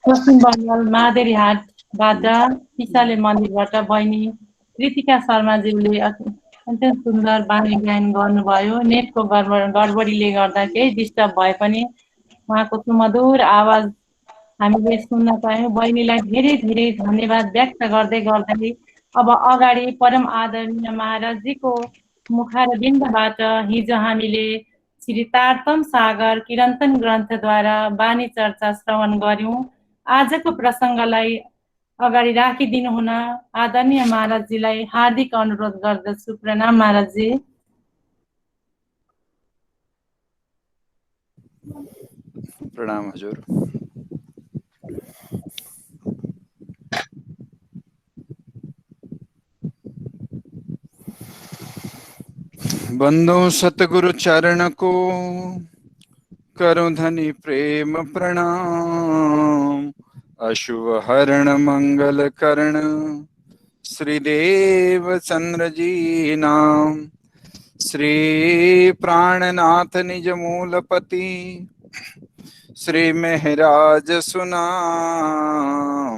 पश्चिम बङ्गाल मादेरीहाटबाट पिसाले मन्दिरबाट बहिनी कृतिका शर्माज्यूले अत्यन्त सुन्दर बानी गायन गर्नुभयो। नेटको गडबडीले गर्दा केही डिस्टर्ब भए पनि उहाँको सुमधुर आवाज हामीले सुन्न पायौँ। बहिनीलाई धेरै धेरै धन्यवाद व्यक्त गर्दै गर्दै अब अगाडि परम आदरणीय महाराजजीको मुखारबिन्दबाट हिजो हामीले श्री तारतम सागर किरन्तन ग्रन्थद्वारा बानी चर्चा श्रवण गर्यौँ। आजको प्रसङ्गलाई अगाडि राखिदिनु हुन आदरणीय महाराजजीलाई हार्दिक अनुरोध गर्दछु। प्रणाम महाराजजी। प्रणाम हजुर। बंदो सतगुरु चरण को करो धनी प्रेम प्रणाम। अशुभ हरण मंगल करण श्रीदेव चंद्र जी नाम। श्री प्राणनाथ निज मूलपति श्री महराज सुनाम।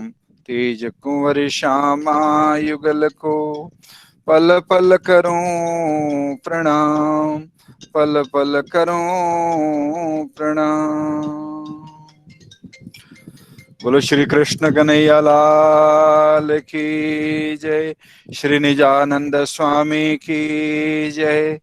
तेज कुंवर श्यामा युगल को पल पल करूं प्रणाम। पल पल करूं प्रणाम। बोलो श्री कृष्ण कन्हैया लाल की जय। श्री निजानंद स्वामी की जय।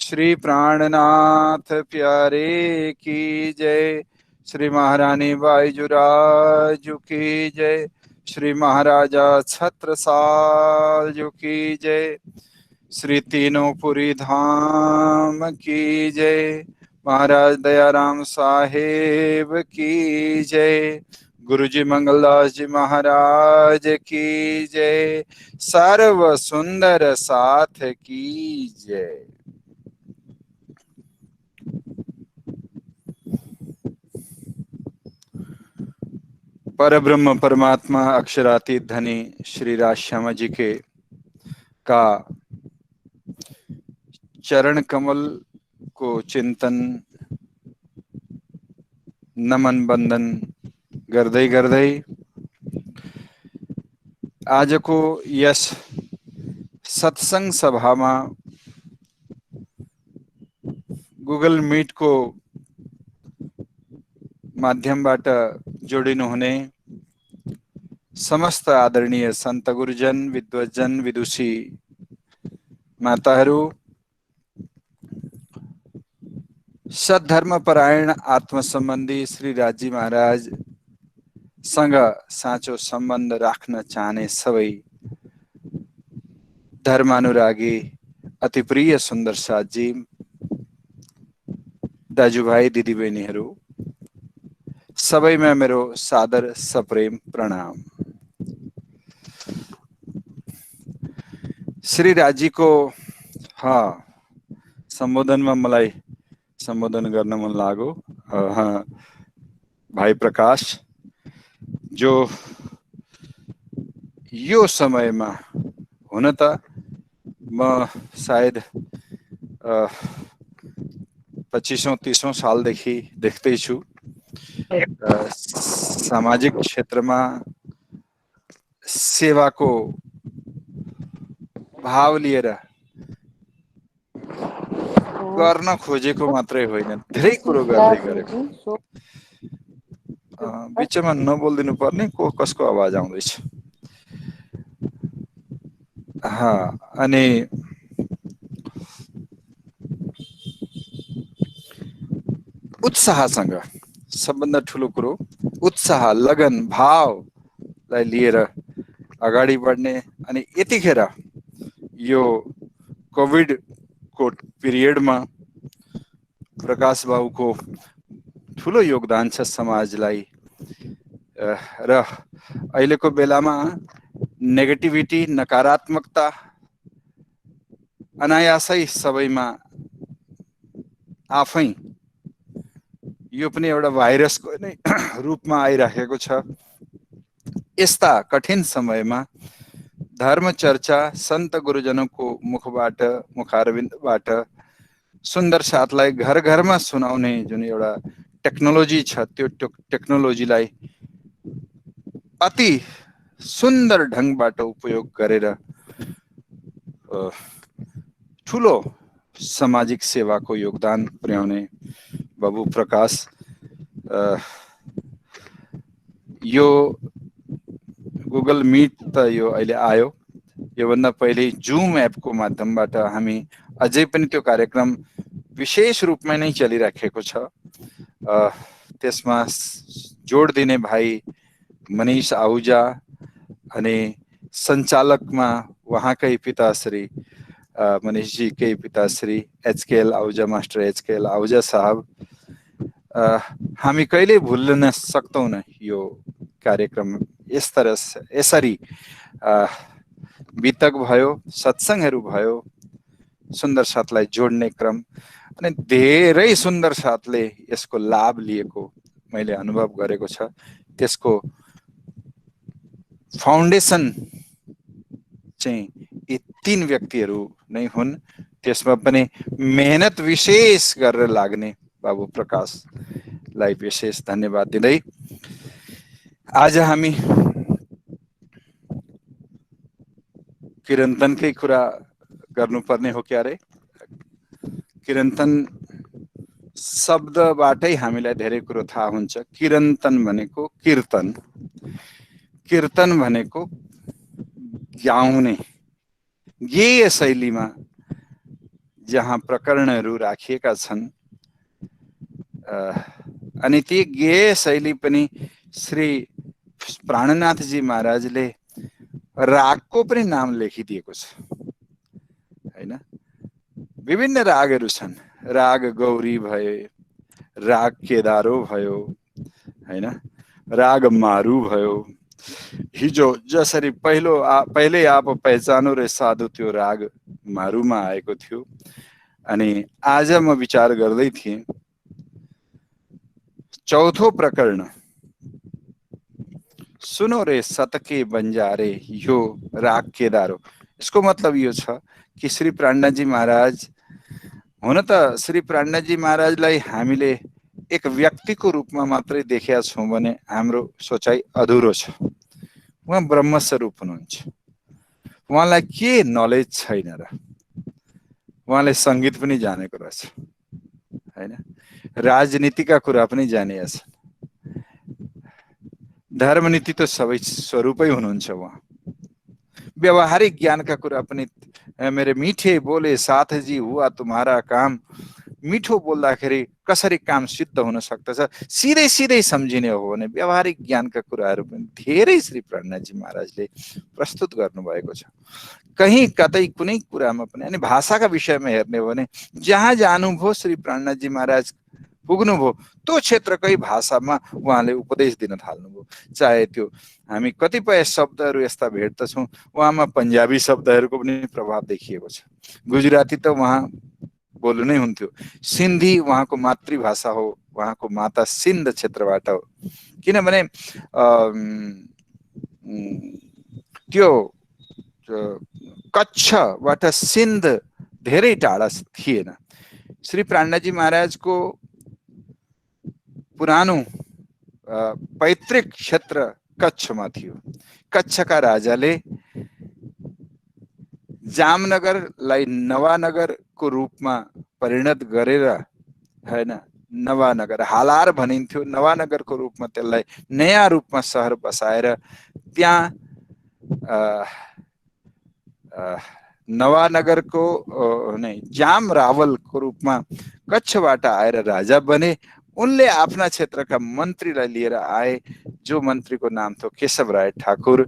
श्री प्राणनाथ प्यारे की जय। श्री महारानी बाईजुराज की जय। श्री महाराजा छत्रसाल जी की जय। श्री तीनों पुरी धाम की जय। महाराज दयाराम साहेब की जय। गुरुजी मंगलदास जी महाराज की जय। सर्व सुंदर साथ की जय। परब्रह्म परमात्मा अक्षरातीत धनी श्री राजश्यामा जी के का चरण कमल को चिंतन नमन बंदन गर्दै गर्दै आज को यस सत्संग सभा में गूगल मीट को माध्यमबाट जोडिनु हुने समस्त आदरणीय संत गुरुजन विद्वजन विदुषी माताहरू, सद्धर्म परायण आत्म सम्बन्धी श्री राजी महाराज सँग साँचो सम्बन्ध राख्न चाहने सबै धर्मानुरागी अति प्रिय सुन्दर साथजी, दाजुभाइ दिदीबहिनीहरू सबैमा मेरो सादर सप्रेम प्रणाम। श्री राजीको सम्बोधनमा मलाई सम्बोधन गर्न मन लाग्यो। भाइ प्रकाश जो यो समयमा हुन त म सायद 25औं-30औं सालदेखि देख्दैछु सामाजिक क्षेत्रमा सेवाको भाव लिएर गर्न खोजेको मात्रै होइन, धेरै कुरो गर्दै गरेको। बिचमा नबोलिदिनु पर्ने, कसको आवाज आउँदैछ? अनि उत्साहसँग सबभन्दा ठुलो कुरो उत्साह, लगन, भावलाई लिएर अगाडि बढ्ने। अनि यतिखेर यो कोभिड को पिरियडमा प्रकाश बाबुको ठुलो योगदान छ समाजलाई। र अहिलेको बेलामा नेगेटिभिटी, नकारात्मकता अनायासै सबैमा आफै यो पनि एउटा भाइरसको नै रूपमा आइराखेको छ। यस्ता कठिन समयमा धर्म चर्चा सन्त गुरुजनको मुखबाट, मुखारविन्दबाट सुन्दर साथलाई घर घरमा सुनाउने जुन एउटा टेक्नोलोजी छ, त्यो टेक्नोलोजीलाई अति सुन्दर ढङ्गबाट उपयोग गरेर ठुलो सामाजिक सेवाको योगदान पुर्याउने बाबु प्रकाश, यो गुगल मिट त यो अहिले आयो, योभन्दा पहिले जुम एपको माध्यमबाट हामी अझै पनि त्यो कार्यक्रम विशेष रूपमा नै चलिराखेको छ। त्यसमा जोड दिने भाइ मनीष आहुजा अनि सञ्चालकमा उहाँकै पिताश्री मनीषजीकै पिताश्री एचकेएल आहुजा, मास्टर एचकेएल आहुजा साहब। हामी कहिले भुल्न सक्दैनौँ यो कार्यक्रम। यसरी वितक भयो, सत्सङ्गहरू भयो, सुन्दर साथलाई जोड्ने क्रम, अनि धेरै सुन्दर साथले यसको लाभ लिएको मैले अनुभव गरेको छ। त्यसको फाउन्डेसन चाहिँ यी 3 व्यक्तिहरू नै हुन्। त्यसमा पनि मेहनत विशेष गरेर लाग्ने बाबु प्रकाशलाई विशेष धन्यवाद दिँदै आज हामी किरन्तनकै कुरा गर्नुपर्ने हो क्यारे। किरन्तन शब्दबाटै हामीलाई धेरै कुरो थाहा हुन्छ। किरन्तन भनेको कीर्तन, कीर्तन भनेको गाउने, गेय शैलीमा जहाँ प्रकरणहरू राखिएका छन्। अनि ती गेय शैली पनि श्री प्राणनाथजी महाराजले रागको पनि नाम लेखिदिएको छ, हैन? विभिन्न रागहरू छन्। राग गौरी भए, राग केदारो भयो, हैन? राग मारू भयो। हिजो जसरी पहिले आप पहिचानो रे साधु त्यो राग मारूमा आएको थियो। अनि आज म विचार गर्दै थिएँ, चौथो प्रकरण सुनो रे सतके बंजारे, यो राग केदारो। इसको मतलब यो छ कि श्री प्राणनाथजी महाराज, हुन त श्री प्राणनाथजी महाराजलाई हामीले एक व्यक्तिको रूपमा मात्रै देखेका छौँ भने हाम्रो सोचाइ अधुरो छ। उहाँ ब्रह्मस्वरूप हुनुहुन्छ। उहाँलाई के नलेज छैन र? उहाँले सङ्गीत पनि जानेको रहेछ, हैन? राजनीतिका कुरा पनि जानेका छन्। धर्मनीति त सबै स्वरूपै हुनुहुन्छ उहाँ। व्यवहारिक ज्ञानका कुरा पनि, मेरे मीठे बोले साथ जी हुआ तुम्हारा काम, मिठो बोल्दाखेरि कसरी काम सिद्ध हुन सक्दछ, सिधै सिधै सम्झिने हो भने व्यवहारिक ज्ञानका कुराहरू पनि धेरै श्री प्राणनाथजी महाराजले प्रस्तुत गर्नुभएको छ। कहीँ कतै कुनै कुरामा पनि, अनि भाषाका विषयमा हेर्ने हो भने जहाँ जानुभयो श्री प्राणनाथजी महाराज पुग्नुभयो त्यो क्षेत्रकै भाषामा उहाँले उपदेश दिन थाल्नुभयो। चाहे त्यो हामी कतिपय शब्दहरू यस्ता भेट्दछौँ उहाँमा पन्जाबी शब्दहरूको पनि प्रभाव देखिएको छ। गुजराती त उहाँ बोल्नु नै हुन्थ्यो, सिन्धी उहाँको मातृभाषा हो, उहाँको माता सिन्ध क्षेत्रबाट हो। किनभने त्यो कच्छबाट सिन्ध धेरै टाढा थिएन। श्री प्राणनाथजी महाराजको पुरानो पैतृक क्षेत्र कच्छमा थियो। कच्छका राजाले जामनगरलाई नवानगरको रूपमा परिणत गरेर हैन, नवानगर हालार भनिन्थ्यो, नवानगरको रूपमा त्यसलाई नयाँ रूपमा सहर बसाएर त्यहाँ नवानगरको नै जाम रावलको रूपमा कच्छबाट आएर राजा बने। उनले आफ्ना क्षेत्रका मन्त्रीलाई लिएर आए, जो मन्त्रीको नाम थियो केशव राय ठाकुर,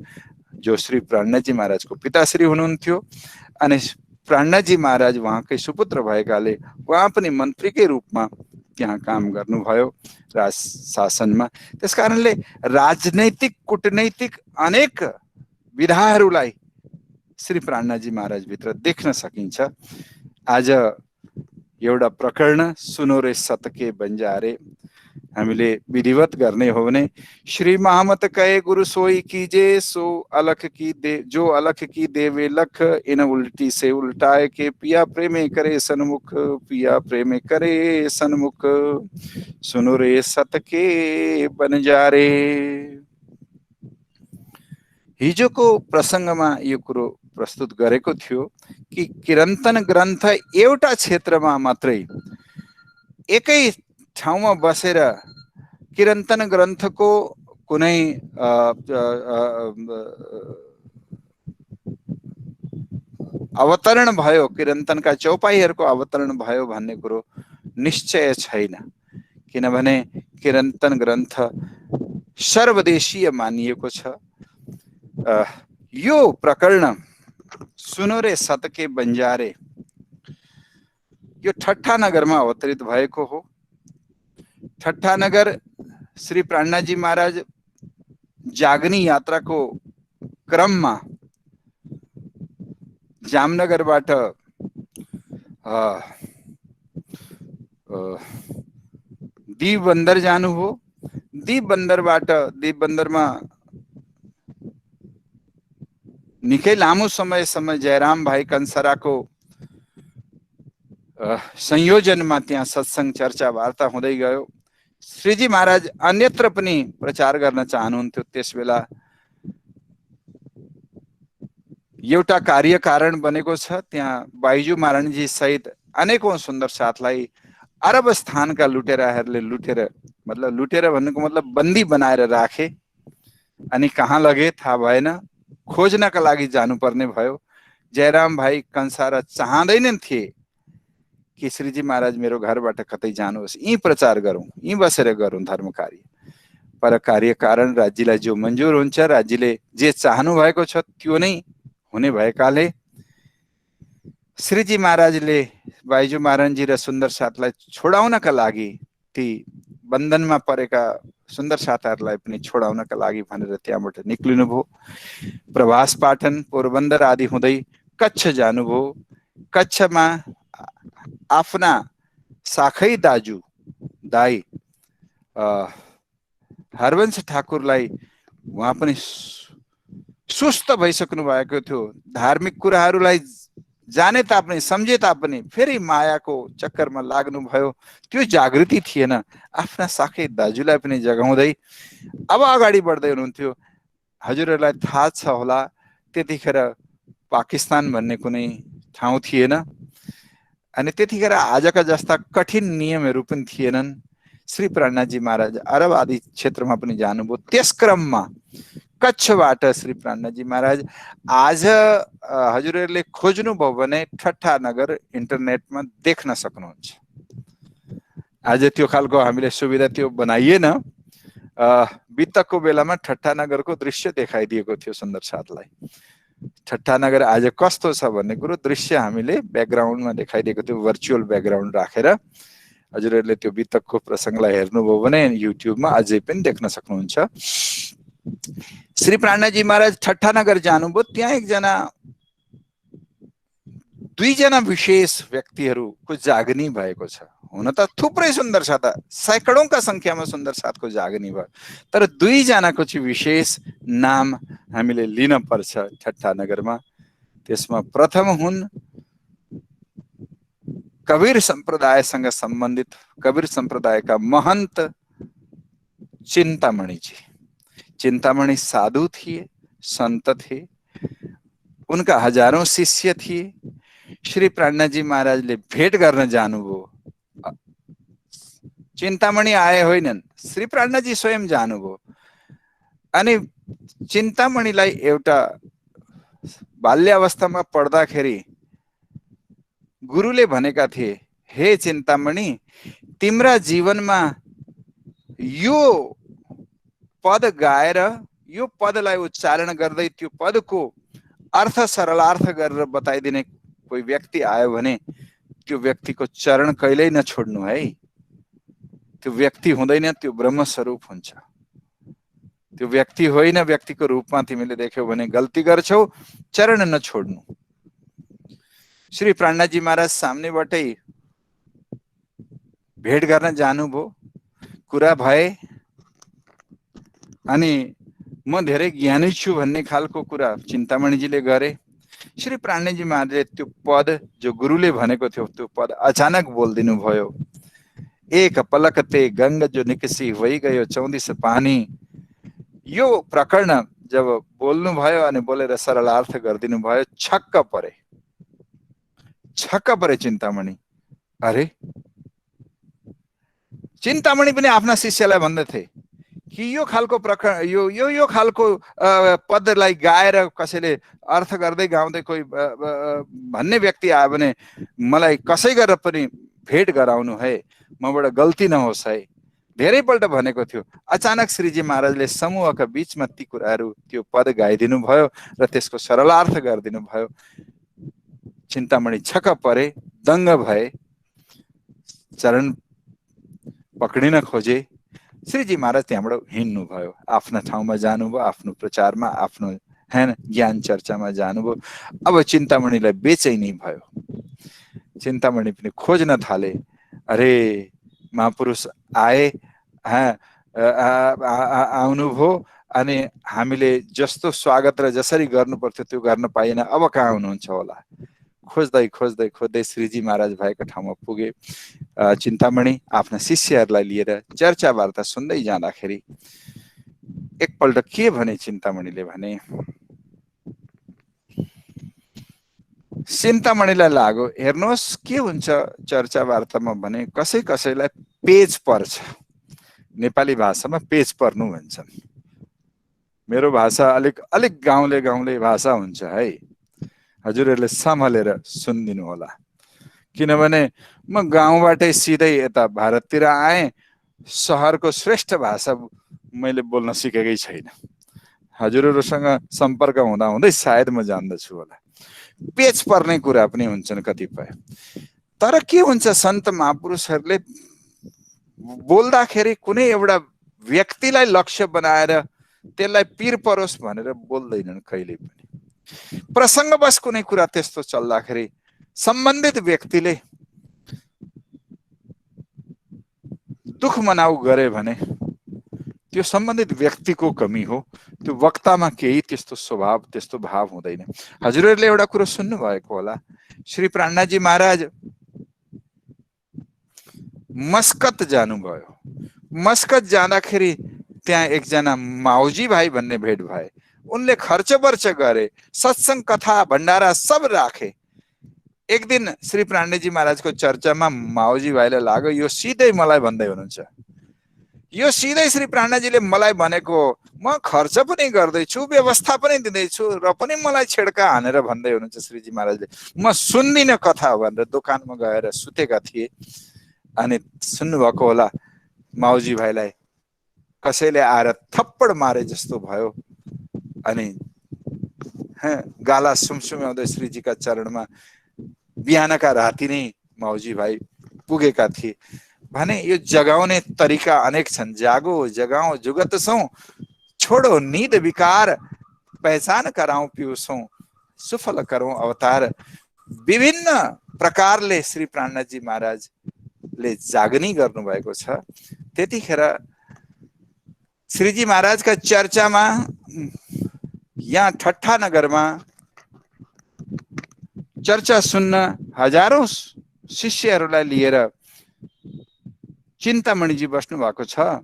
जो श्री प्राणनाथजी महाराजको पिताश्री हुनुहुन्थ्यो। अनि प्राणनाथजी महाराज उहाँकै सुपुत्र भएकाले उहाँ पनि मन्त्रीकै रूपमा त्यहाँ काम गर्नुभयो राज शासनमा। त्यसकारणले राजनैतिक कूटनैतिक अनेक विधाहरूलाई श्री प्राणनाथजी महाराज भित्र देख्न सकिन्छ। आज एउटा प्रकरण सुनो रे सतके बंजारे हामीले विधिवत गर्ने हो भने श्री महामत कहे गुरु सोई कीजे सो अलख की दे जो अलख की देवे लख इन उल्टी से उल्टाए के पिया प्रेमे करे सन्मुख पिया प्रेमे करे सन्मुख सुनो रे सतके बंजारे। हिजोको प्रसङ्गमा यो कुरो प्रस्तुत गरेको थियो कि किरन्तन ग्रन्थ एउटा क्षेत्रमा मात्रै एकै ठाउँमा बसेर किरन्तन ग्रन्थको कुनै अवतरण भयो, किरन्तनका चौपाईहरूको अवतरण भयो भन्ने कुरो निश्चय छैन। किनभने किरन्तन ग्रन्थ सर्वदेशीय मानिएको छ। यो प्रकरण सुनो रे सतके बंजारे यो ठट्टानगरमा अवतरित भएको हो। ठट्टानगर श्री प्राणनाथजी महाराज जागनी यात्राको क्रममा जामनगरबाट दीव बन्दर जानुभयो। दीव बन्दरमा निकै लामो समयसम्म जयराम भाइ कंसराको संयोजनमा त्यहाँ सत्संग चर्चा वार्ता हुँदै गयो। श्रीजी महाराज अन्यत्र पनि प्रचार गर्न चाहनुहुन्थ्यो। त्यसबेला एउटा कार्यकारण बनेको छ। त्यहाँ बाइजू महाराजजी सहित अनेकौं सुन्दर साथलाई अरब स्थानका लुटेराहरूले लुटेर भन्नुको मतलब बन्दी बनाएर राखे। अनि कहाँ लगे थाहा भएन, खोज्नका लागि जानुपर्ने भयो। जयराम भाइ कंसारा चाहँदैनन् थिए कि श्रीजी महाराज मेरो घरबाट कतै जानुहोस्, यहीँ प्रचार गरौँ, यहीँ बसेर गरौँ धर्म कार्य। पर कार्यकारण राज्यलाई जो मन्जुर हुन्छ, राज्यले जे चाहनु भएको छ त्यो नै हुने भएकाले श्रीजी महाराजले बाइजू महाराजजी र सुन्दर साथलाई छोडाउनका लागि, ती बन्धनमा परेका सुन्दर साथहरूलाई पनि छोडाउनका लागि भनेर त्यहाँबाट निक्लिनुभयो। प्रवास पाटन पोरबन्दर आदि हुँदै कच्छ जानुभयो। कच्छमा आफ्ना साखै दाई हरवंश ठाकुरलाई उहाँ पनि सुस्त भइसक्नु भएको थियो। धार्मिक कुराहरूलाई जाने तापनि सम्झे तापनि फेरि मायाको चक्करमा लाग्नु भयो। त्यो जागृति थिएन। आफ्ना साखै दाजुलाई पनि जगाउँदै अब अगाडि बढ्दै हुनुहुन्थ्यो। हजुरहरूलाई थाहा छ होला, त्यतिखेर पाकिस्तान भन्ने कुनै ठाउँ थिएन। अनि त्यतिखेर आजका जस्ता कठिन नियमहरू पनि थिएनन्। श्री प्राणनाथजी महाराज अरब आदि क्षेत्रमा पनि जानुभयो। त्यस क्रममा कच्छबाट श्री प्राणनाथजी महाराज आज हजुरहरूले खोज्नुभयो भने ठट्टानगर इन्टरनेटमा देख्न सक्नुहुन्छ। आज त्यो खालको हामीले सुविधा त्यो बनाइएन। बितकको बेलामा ठट्टानगरको दृश्य देखाइदिएको थियो सुन्दर साथलाई। ठट्टानगर आज कस्तो छ भन्ने कुरो दृश्य हामीले ब्याकग्राउन्डमा देखाइदिएको थियो, भर्चुअल ब्याकग्राउन्ड राखेर। हजुरहरूले त्यो वितकको प्रसङ्गलाई हेर्नुभयो भने युट्युबमा अझै पनि देख्न सक्नुहुन्छ। श्री प्राणजी महाराज ठट्टानगर जानुभयो, त्यहाँ एकजना दुईजना विशेष व्यक्तिहरूको जागनी भएको छ। हुन त थुप्रै सुन्दर साथ, सैकडौंका संख्यामा सुन्दर साथको जागनी भयो, तर दुईजनाको चाहिँ विशेष नाम हामीले लिन पर्छ ठट्टानगरमा। त्यसमा प्रथम हुन् कबीर सम्प्रदायसँग सम्बन्धित कबीर सम्प्रदायका महन्त चिन्तामणि जी। चिन्तामणि साधु थिए, संत थे, उनका हजारौं शिष्य थिए। श्री प्राणजी महाराजले भेट गर्न जानुभयो। चिन्तामणि आए होइनन्, श्री प्राणजी स्वयं जानुभयो। अनि चिन्तामणिलाई एउटा बाल्यावस्थामा पढ्दाखेरि गुरुले भनेका थिए, हे चिन्तामणि, तिम्रा जीवनमा यो पद गाएर यो पदलाई उच्चारण गर्दै त्यो पदको अर्थ सरलार्थ गरेर बताइदिने कोही व्यक्ति आयो भने त्यो व्यक्तिको चरण कहिल्यै नछोड्नु है। त्यो व्यक्ति हुँदैन, त्यो ब्रह्म स्वरूप हुन्छ। त्यो व्यक्ति होइन, व्यक्तिको रूपमा तिमीले देख्यौ भने गल्ती गर्छौ, चरण नछोड्नु। श्री प्राणजी महाराज सामनेबाटै भेट गर्न जानुभयो, कुरा भए, अनि म धेरै ज्ञानी छु भन्ने खालको कुरा चिन्तामणिजीले गरे। श्री प्राणजी महाराजले त्यो पद जो गुरुले भनेको थियो त्यो पद अचानक बोलिदिनु भयो। एक पलकते गंगा जो निकसी वही गयो 34 पानी। यो प्रकरण जब बोल्नु भयो अनि बोलेर सरलार्थ गरिदिनु भयो, छक्क परे चिन्तामणि। अरे, चिन्तामणि पनि आफ्ना शिष्यलाई भन्दथे कि यो खालको प्रकरण यो खालको पदलाई गाएर कसैले अर्थ गर्दै गाउँदै कोही भन्ने व्यक्ति आयो भने मलाई कसै गरेर पनि भेट गराउनु है, मबाट गल्ती नहोस् है। धेरैपल्ट भनेको थियो। अचानक श्रीजी महाराजले समूहका बीचमा ती कुराहरू त्यो पद गाइदिनु भयो र त्यसको सरलार्थ गरिदिनु भयो। चिन्तामणि छक्क परे, दङ्ग भए, चरण पक्रिन खोजे। श्रीजी महाराज त्यहाँबाट हिँड्नु भयो, आफ्ना ठाउँमा जानुभयो, आफ्नो प्रचारमा, आफ्नो ज्ञान चर्चामा जानुभयो। अब चिन्तामणिलाई बेचैनी भयो। चिन्तामणि पनि खोज्न थाले। अरे, महापुरुष आए, आउनुभयो, अनि हामीले जस्तो स्वागत र जसरी गर्नु पर्थ्यो त्यो गर्न पाइएन, अब कहाँ हुनुहुन्छ होला। खोज्दै खोज्दै खोज्दै श्रीजी महाराज भएको ठाउँमा पुगे। चिन्तामणि आफ्ना शिष्यहरूलाई लिएर चर्चा वार्ता सुन्दै जाँदाखेरि एकपल्ट के भने चिन्तामणिले भने, चिन्तामणिलाई लाग्यो हेर्नुहोस् के हुन्छ चर्चा वार्तामा भने कसैलाई पेज पर्छ। नेपाली भाषामा पेज पर्नु भन्छन्। मेरो भाषा अलिक गाउँले भाषा हुन्छ है, हजुरहरूले सम्हालेर सुनिदिनु होला। किनभने म गाउँबाटै सिधै यता भारततिर आएँ, सहरको श्रेष्ठ भाषा मैले बोल्न सिकेकै छैन। हजुरहरूसँग सम्पर्क हुँदा हुँदै सायद म जान्दछु होला। पेच पर्ने कुरा पनि हुन्छन् कतिपय। तर के हुन्छ, सन्त महापुरुषहरूले बोल्दाखेरि कुनै एउटा व्यक्तिलाई लक्ष्य बनाएर त्यसलाई पीर परोस् भनेर बोल्दैनन् कहिले पनि। प्रसङ्गवश कुनै कुरा त्यस्तो चल्दाखेरि सम्बन्धित व्यक्तिले दुख मनाउ गरे भने त्यो सम्बन्धित व्यक्तिको कमी हो, त्यो वक्तामा केही त्यस्तो स्वभाव त्यस्तो भाव हुँदैन। हजुरहरूले एउटा कुरो सुन्नु भएको होला, श्री प्राणजी महाराज मस्कत जानुभयो। मस्कत जाँदाखेरि त्यहाँ एकजना माउजी भाइ भन्ने भेट भए। उनले खर्च वर्च गरे, सत्संग कथा भण्डारा सब राखे। एक दिन श्री प्राणजी महाराजको चर्चामा माउजी भाइले लाग्यो यो सिधै मलाई भन्दै हुनुहुन्छ। यो सिधै श्री प्राणजीले मलाई भनेको, म खर्च पनि गर्दैछु, व्यवस्था पनि दिँदैछु र पनि मलाई छेड्का हानेर भन्दै हुनुहुन्छ श्रीजी महाराजले। म सुन्दिनँ कथा भनेर दोकानमा गएर सुतेका थिए। अनि सुन्नुभएको होला, माउजी भाइलाई कसैले आएर थप्पड मारे जस्तो भयो। अनि गाला सुमसुम्याउँदै श्रीजीका चरणमा बिहानका राति नै माउजी भाइ पुगेका थिए। भने यो जगाउने तरिका अनेक छन्। जागो जगाऊ जुगत सौ, छोडो नींद विकार, पहचान कराऊं पियुसौं, सुफल करौं अवतार। विभिन्न प्रकारले श्री प्राणनाथजी महाराजले जागनी गर्नुभएको छ। त्यतिखेर श्रीजी महाराजका चर्चामा यहाँ ठट्टा नगरमा चर्चा सुन्न हजारौं शिष्यहरूलाई लिएर चिन्तामणिजी बस्नु भएको छ।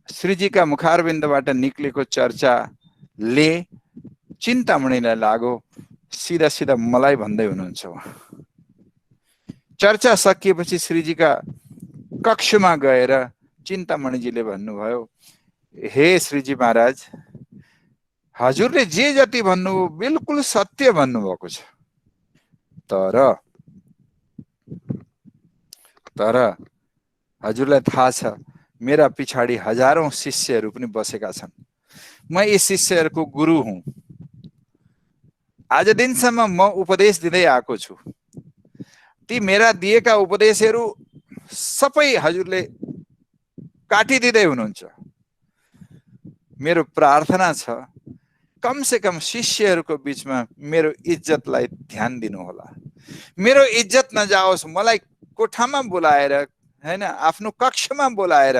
श्रीजीका मुखारविन्दबाट निक्लेको चर्चाले चिन्तामणिलाई लाग्यो, सिधा सिधा मलाई भन्दै हुनुहुन्छ। चर्चा सकिएपछि श्रीजीका कक्षमा गएर चिन्तामणिजीले भन्नुभयो, हे श्रीजी महाराज, हजुरले जे जति भन्नुभयो बिल्कुल सत्य भन्नुभएको छ, तर हजुरलाई थाहा छ मेरा पछाडि हजारौं शिष्यहरू पनि बसेका छन्। म यी शिष्यहरूको गुरु हुँ। आज दिनसम्म म उपदेश दिँदै आएको छु। ती मेरा दिएका उपदेशहरू सबै हजुरले काटिदिँदै हुनुहुन्छ। मेरो प्रार्थना छ कम से कम शिष्यहरूको बीचमा मेरो इज्जतलाई ध्यान दिनुहोला। मेरो इज्जत नजाओस्। मलाई कोठामा बोलाएर हैन, आफ्नो कक्षमा बोलाएर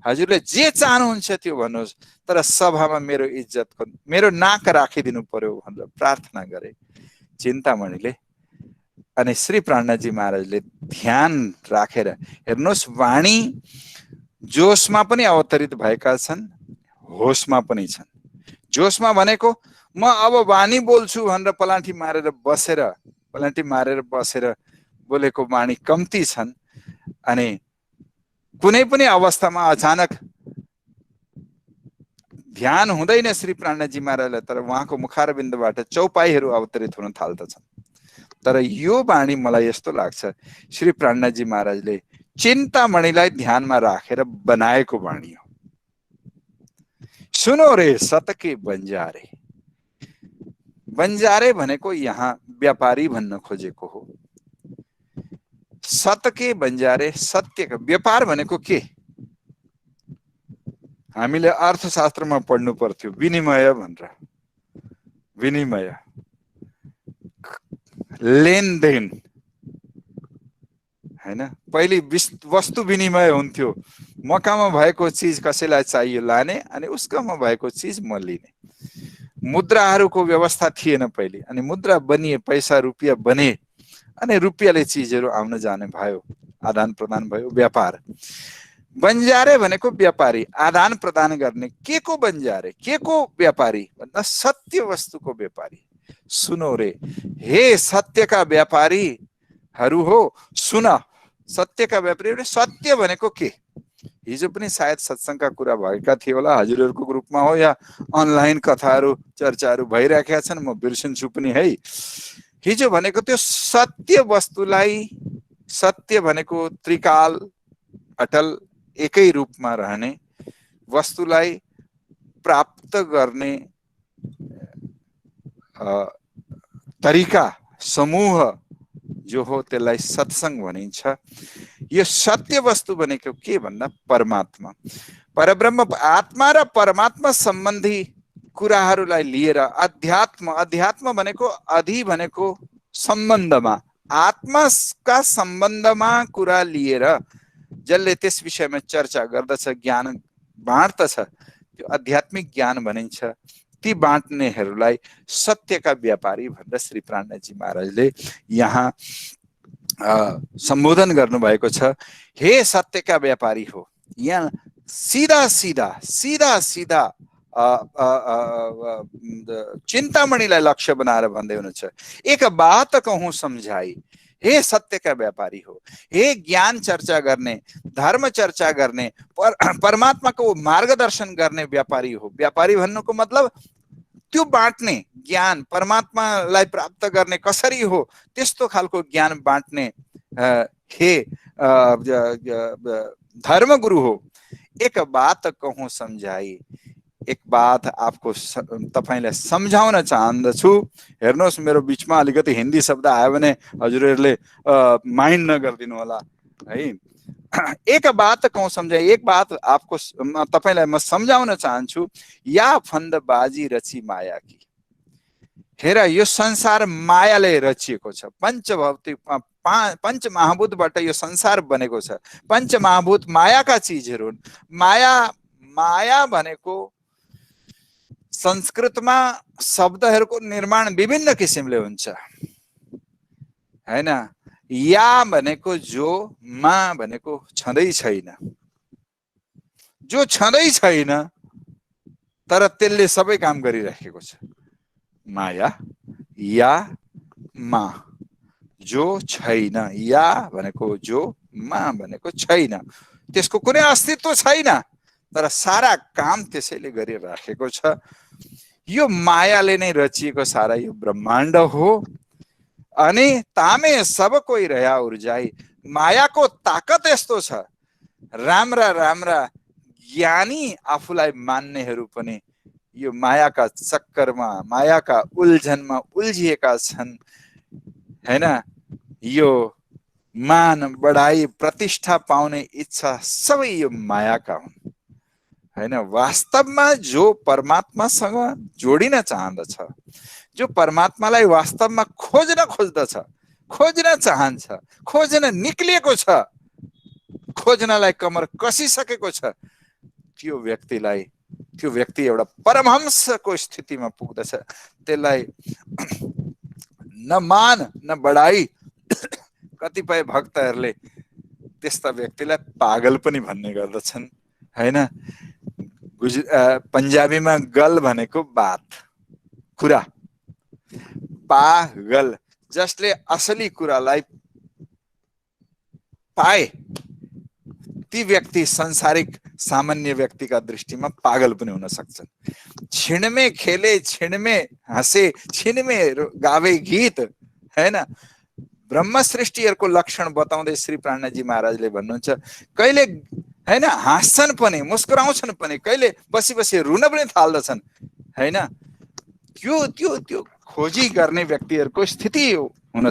हजुरले जे चाहनुहुन्छ त्यो भन्नुहोस्, तर सभामा मेरो इज्जतको मेरो नाक राखिदिनु पर्यो भनेर प्रार्थना गरे चिन्तामणिले। अनि श्री प्राणनाथजी महाराजले ध्यान राखेर, हेर्नुहोस्, वाणी जोशमा पनि अवतरित भएका छन्, होशमा पनि छन्। जोशमा भनेको म अब वाणी बोल्छु भनेर पलान्टी मारेर बसेर बोलेको वाणी कम्ती छन्। अनि कुनै पनि अवस्थामा अचानक ध्यान हुँदैन श्री प्राणनाथजी महाराजलाई, तर उहाँको मुखारविन्दबाट चौपाईहरू अवतरित हुन थाल्दछन्। तर यो वाणी मलाई यस्तो लाग्छ श्री प्राणनाथजी महाराजले चिन्तामणिलाई ध्यानमा राखेर बनाएको वाणी हो। सुनो रे सतके बन्जारे। बन्जारे भनेको यहाँ व्यापारी भन्न खोजेको हो। सतके बन्जारे, सत्यका व्यापार भनेको के? हामीले अर्थशास्त्रमा पढ्नु पर्थ्यो विनिमय भनेर। विनिमय, लेनदेन हैन। पहिले वस्तु विनिमय हुन्थ्यो। मकामा भएको चीज कसैलाई चाहियो लाने, अनि उसकामा भएको चीज म लिने। मुद्राहरूको व्यवस्था थिएन पहिले। अनि मुद्रा बनिए, पैसा रुपियाँ बने, अनि रुपियाँले चीजहरू आउन जाने भयो, आदान प्रदान भयो, व्यापार। बन्जारे भनेको व्यापारी, आदान प्रदान गर्ने। के को बन्जारे, के को व्यापारी भन्दा सत्य वस्तुको व्यापारी। सुनो रे, हे सत्यका व्यापारीहरू हो, सुन। सत्यका व्यापारी, सत्य भनेको के? हिजो पनि सायद सत्सङ्गका कुरा भएका थिए होला, हजुरहरूको ग्रुपमा हो या अनलाइन कथाहरू चर्चाहरू भइरहेका छन्, म बिर्सन्छु पनि है। हिजो भनेको त्यो सत्य वस्तुलाई, सत्य भनेको त्रिकाल अटल एकै रूपमा रहने वस्तुलाई प्राप्त गर्ने तरिका, समूह जो हो त्यसलाई सत्संग भनिन्छ। यो सत्य वस्तु भनेको के भन्दा परमात्मा, परब्रह्म, आत्मा र परमात्मा सम्बन्धी कुराहरूलाई लिएर अध्यात्म, अध्यात्म भनेको अधि भनेको सम्बन्धमा, आत्माका सम्बन्धमा कुरा लिएर जसले त्यस विषयमा चर्चा गर्दछ, ज्ञान बाँड्दछ, त्यो आध्यात्मिक ज्ञान भनिन्छ। ती बाँड्नेहरूलाई सत्यका व्यापारी भनेर श्री प्राणनाथजी महाराजले यहाँ सम्बोधन गर्नुभएको छ। हे सत्यका व्यापारी हो। यहाँ सीधा सीधा सीधा सीधा चिन्तामणिलाई लक्ष्य बनाएर भन्दै हुनुहुन्छ, एक बात कहूँ समझाई, हे सत्यका व्यापारी हो, हे ज्ञान चर्चा गर्ने, धर्म चर्चा गर्ने, परमात्माको मार्गदर्शन गर्ने व्यापारी हो। व्यापारी भन्नुको मतलब त्यो बाँड्ने ज्ञान, परमात्मालाई प्राप्त गर्ने कसरी हो त्यस्तो खालको ज्ञान बाँड्ने हे धर्मगुरु हो। एक बात कहूँ समझाई, एक बात आपको तपाईलाई सम्झाउन चाहन्दछु। हेर्नुहोस्, मेरो बिचमा अलिकति हिन्दी शब्द आयो भने हजुरहरूले माइन्ड नगरिदिनु होला है। एक बात कहूँ सम्झाइ, एक बात आपको तपाईलाई म सम्झाउन चाहन्छु। या फन्दबाजी रची माया की। हेर, यो संसार मायाले रचिएको छ। पंचभौतिक पंचमहाभूतबाट यो संसार बनेको छ। पंचमहाभूत मायाका चिजहरू हुन्। माया भनेको संस्कृतमा शब्दहरूको निर्माण विभिन्न किसिमले हुन्छ हैन। या भनेको जो, मा भनेको छँदै छैन। जो छँदै छैन तर त्यसले सबै काम गरिराखेको छ, माया। या मा, जो छैन। या भनेको जो, मा भनेको छैन, त्यसको कुनै अस्तित्व छैन तर सारा काम त्यसैले गरिराखेको छ। यो मायाले नै रचिएको सारा यो ब्रह्माण्ड हो। अनि तामे सब कोई रह्या उर्जाई। मायाको ताकत यस्तो छ, राम्रा राम्रा ज्ञानी आफूलाई मान्नेहरू पनि यो मायाका चक्करमा, मायाका उल्झनमा उल्झिएका छन् हैन। यो मान बढाई प्रतिष्ठा पाउने इच्छा सबै यो मायाका हुन् हैन। वास्तवमा जो परमात्मासँग जोडिन चाहन्दछ, जो परमात्मालाई वास्तवमा खोज्दछ, खोज्न चाहन्छ, खोज्न निक्लिएको छ, खोज्नलाई कमर कसिसकेको छ, त्यो व्यक्ति एउटा परमहंसको स्थितिमा पुग्दछ। त्यसलाई न मान न बढाई। कतिपय भक्तहरूले त्यस्ता व्यक्तिलाई पागल पनि भन्ने गर्दछन् हैन। पंजाबीमा गल भनेको बात, कुरा। पागल, जसले असली कुरालाई पाए ती व्यक्ति संसारिक सामान्य व्यक्तिका दृष्टिमा पागल पनि हुन सक्छन्। छिणमे खेले, छिणमे हँसे, छिणमे गावे गीत हैन। ब्रह्म सृष्टिहरूको लक्षण बताउँदै श्री प्राणजी महाराजले भन्नुहुन्छ, कहिले हैन हाँस्छन् पनि, मुस्कुराउँछन् पनि, कहिले बसी बसी रुन पनि थाल्दछन् हैन। त्यो खोजी गर्ने व्यक्तिहरूको स्थिति हुन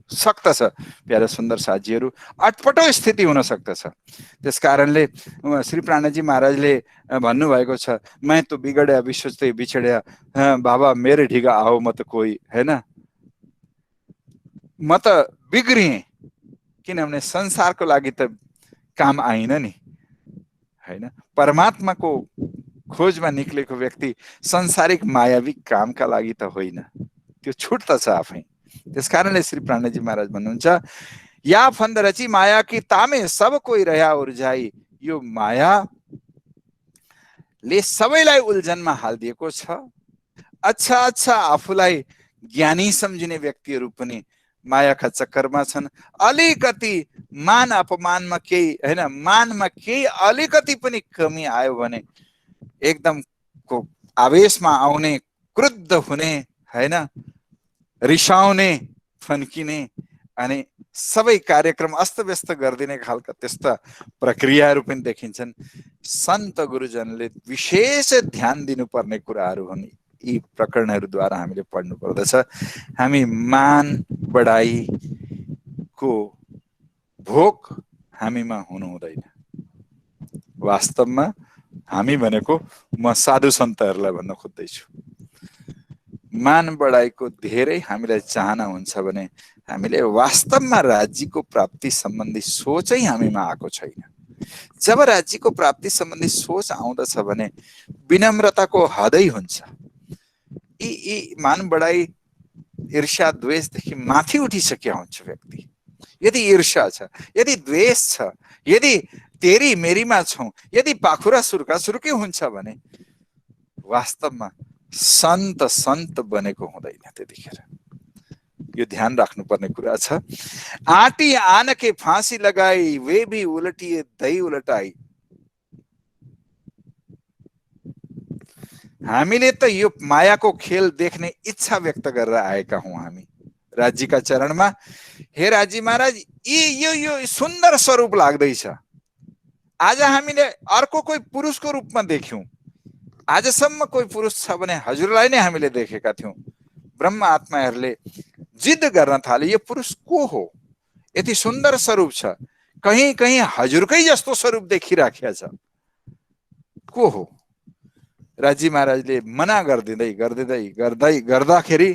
सक्दछ। प्यारा सुन्दर साथीहरू, अटपटो स्थिति हुन सक्दछ। त्यस कारणले श्री प्राणजी महाराजले भन्नुभएको छ, मैं तो बिगड्या विश्व से बिछड्या, बाबा मेरे ढिगा आओ मत कोई हैन। म त बिग्रिएँ किनभने संसारको लागि त काम आइन नि हैन। परमात्माको खोजमा निक्लेको व्यक्ति संसारिक मायावी कामका लागि त होइन, त्यो छुट्दछ आफै। त्यसकारणले श्री प्राणजी महाराज भन्नुहुन्छ, या फन्द रची माया की तामे सब कोई रह्या उर्जाई। यो मायाले सबैलाई उल्झनमा हालिदिएको छ। अच्छा आफूलाई ज्ञानी सम्झिने व्यक्तिहरू पनि मायाका चक्करमा छन्। अलिकति मान अपमानमा केही हैन, मानमा केही अलिकति पनि कमी आयो भने एकदम को आवेशमा आउने, क्रुद्ध हुने हैन, रिसाउने, फन्किने अनि सबै कार्यक्रम अस्तव्यस्त गरिदिने खालका त्यस्ता प्रक्रियाहरू पनि देखिन्छन्। सन्त गुरुजनले विशेष ध्यान दिनुपर्ने कुराहरू हुन्। यी प्रकरणहरूद्वारा हामीले पढ्नु पर्दछ। हामी मान बढाईको भोग हामीमा हुनु हुँदैन। वास्तवमा हामी भनेको म साधु सन्तहरूलाई भन्न खोज्दैछु, मान बढाईको धेरै हामीलाई चाहना हुन्छ भने हामीले वास्तवमा राज्यको प्राप्ति सम्बन्धी सोचै हामीमा आएको छैन। जब राज्यको प्राप्ति सम्बन्धी सोच आउँदछ भने विनम्रताको हदै हुन्छ। यी मान बढाई, ईर्ष्या, द्वेषदेखि माथि उठिसकेका हुन्छ व्यक्ति। यदि ईर्ष्या छ, यदि द्वेष छ, यदि तेरी मेरीमा छौं, यदि पाखुरा सुर्कै हुन्छ भने वास्तवमा सन्त बनेको हुँदैन त्यतिखेर। यो ध्यान राख्नुपर्ने कुरा छ। आटी आन के फांसी लगाई, वे भी उलटिए दही उलटाई। हामीले त यो मायाको खेल देख्ने इच्छा व्यक्त गरेर आएका हौं हामी राज्यका चरणमा। हे राज्य महाराज, यो सुन्दर स्वरूप लाग्दैछ। आज हामीले अर्को कोही पुरुषको रूपमा देख्यौं। आजसम्म कोही पुरुष छ भने हजुरलाई नै हामीले देखेका थियौं। ब्रह्म आत्माहरूले जिद्द गर्न थाले, यो पुरुष को हो? यति सुन्दर स्वरूप छ, कहीँ कहीँ हजुरकै जस्तो स्वरूप देखिराखेको छ। को हो? राजी महाराजले मना गरिदिँदै गरिदिँदै गर्दै गर्दाखेरि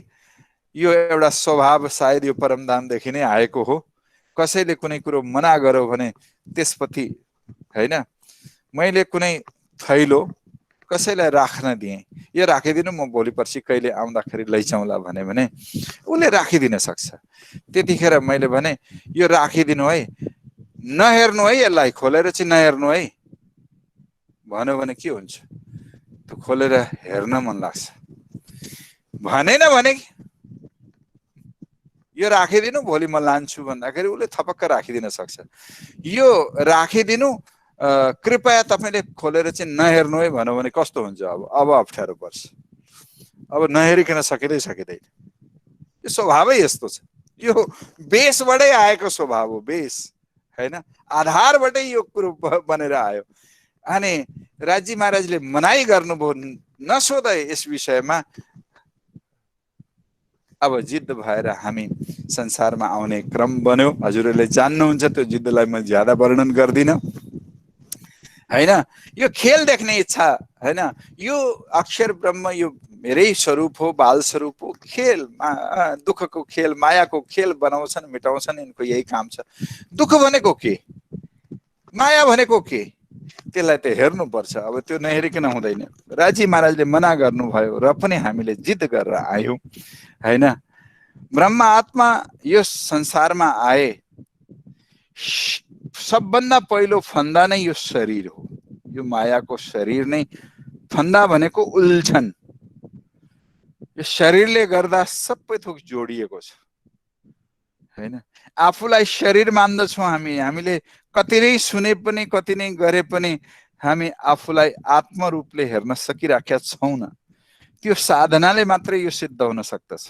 यो एउटा स्वभाव सायद यो परमधामदेखि नै आएको हो। कसैले कुनै कुरो मना गर्यो भने त्यसपछि हैन, मैले कुनै थैलो कसैलाई राख्न दिएँ, यो राखिदिनु, म भोलि पर्सि कहिले आउँदाखेरि लैजाउँला भने उसले राखिदिन सक्छ। त्यतिखेर मैले भने यो राखिदिनु है, नहेर्नु है, यसलाई खोलेर चाहिँ नहेर्नु है भन्यो भने के हुन्छ? त्यो खोलेर हेर्न मन लाग्छ। भनेन भने यो राखिदिनु, भोलि म लान्छु भन्दाखेरि उसले थपक्क राखिदिन सक्छ। यो राखिदिनु, कृपया तपाईँले खोलेर चाहिँ नहेर्नु है भन्यो भने कस्तो हुन्छ? अब अप्ठ्यारो पर्छ। अब नहेरिकन सकिँदैन। यो स्वभावै यस्तो छ। यो बेसबाटै आएको स्वभाव हो, बेस हैन, आधारबाटै यो कुरो बनेर आयो। अनि राजी महाराजले मनाई गर्नुभयो, नसोध यस विषयमा। अब जिद्द भएर हामी संसारमा आउने क्रम बन्यो। हजुरहरूले जान्नुहुन्छ त्यो जिद्दलाई म ज्यादा वर्णन गर्दिन हैन। यो खेल देख्ने इच्छा हैन, यो अक्षर ब्रह्म यो मेरै स्वरूप हो, बाल स्वरूप हो। खेल, दुःखको खेल, मायाको खेल बनाउँछन्, मेटाउँछन्, यिनको यही काम छ। दुःख भनेको के, माया भनेको के, त्यसलाई त हेर्नुपर्छ। अब त्यो नहेरिकन हुँदैन। राजी महाराजले मना गर्नुभयो र पनि हामीले जिद्द गरेर आयौँ हैन। ब्रह्म आत्मा यो संसारमा आए, सबभन्दा पहिलो फन्दा नै यो शरीर हो। यो मायाको शरीर नै फन्दा भनेको उल्झन। यो शरीरले गर्दा सबै थोक जोडिएको छ हैन। आफूलाई शरीर मान्दछौँ हामीले कति नै सुने पनि कति नै गरे पनि हामी आफूलाई आत्मरूपले हेर्न सकिराखेका छैनौँ। त्यो साधनाले मात्रै यो सिद्ध हुन सक्दछ।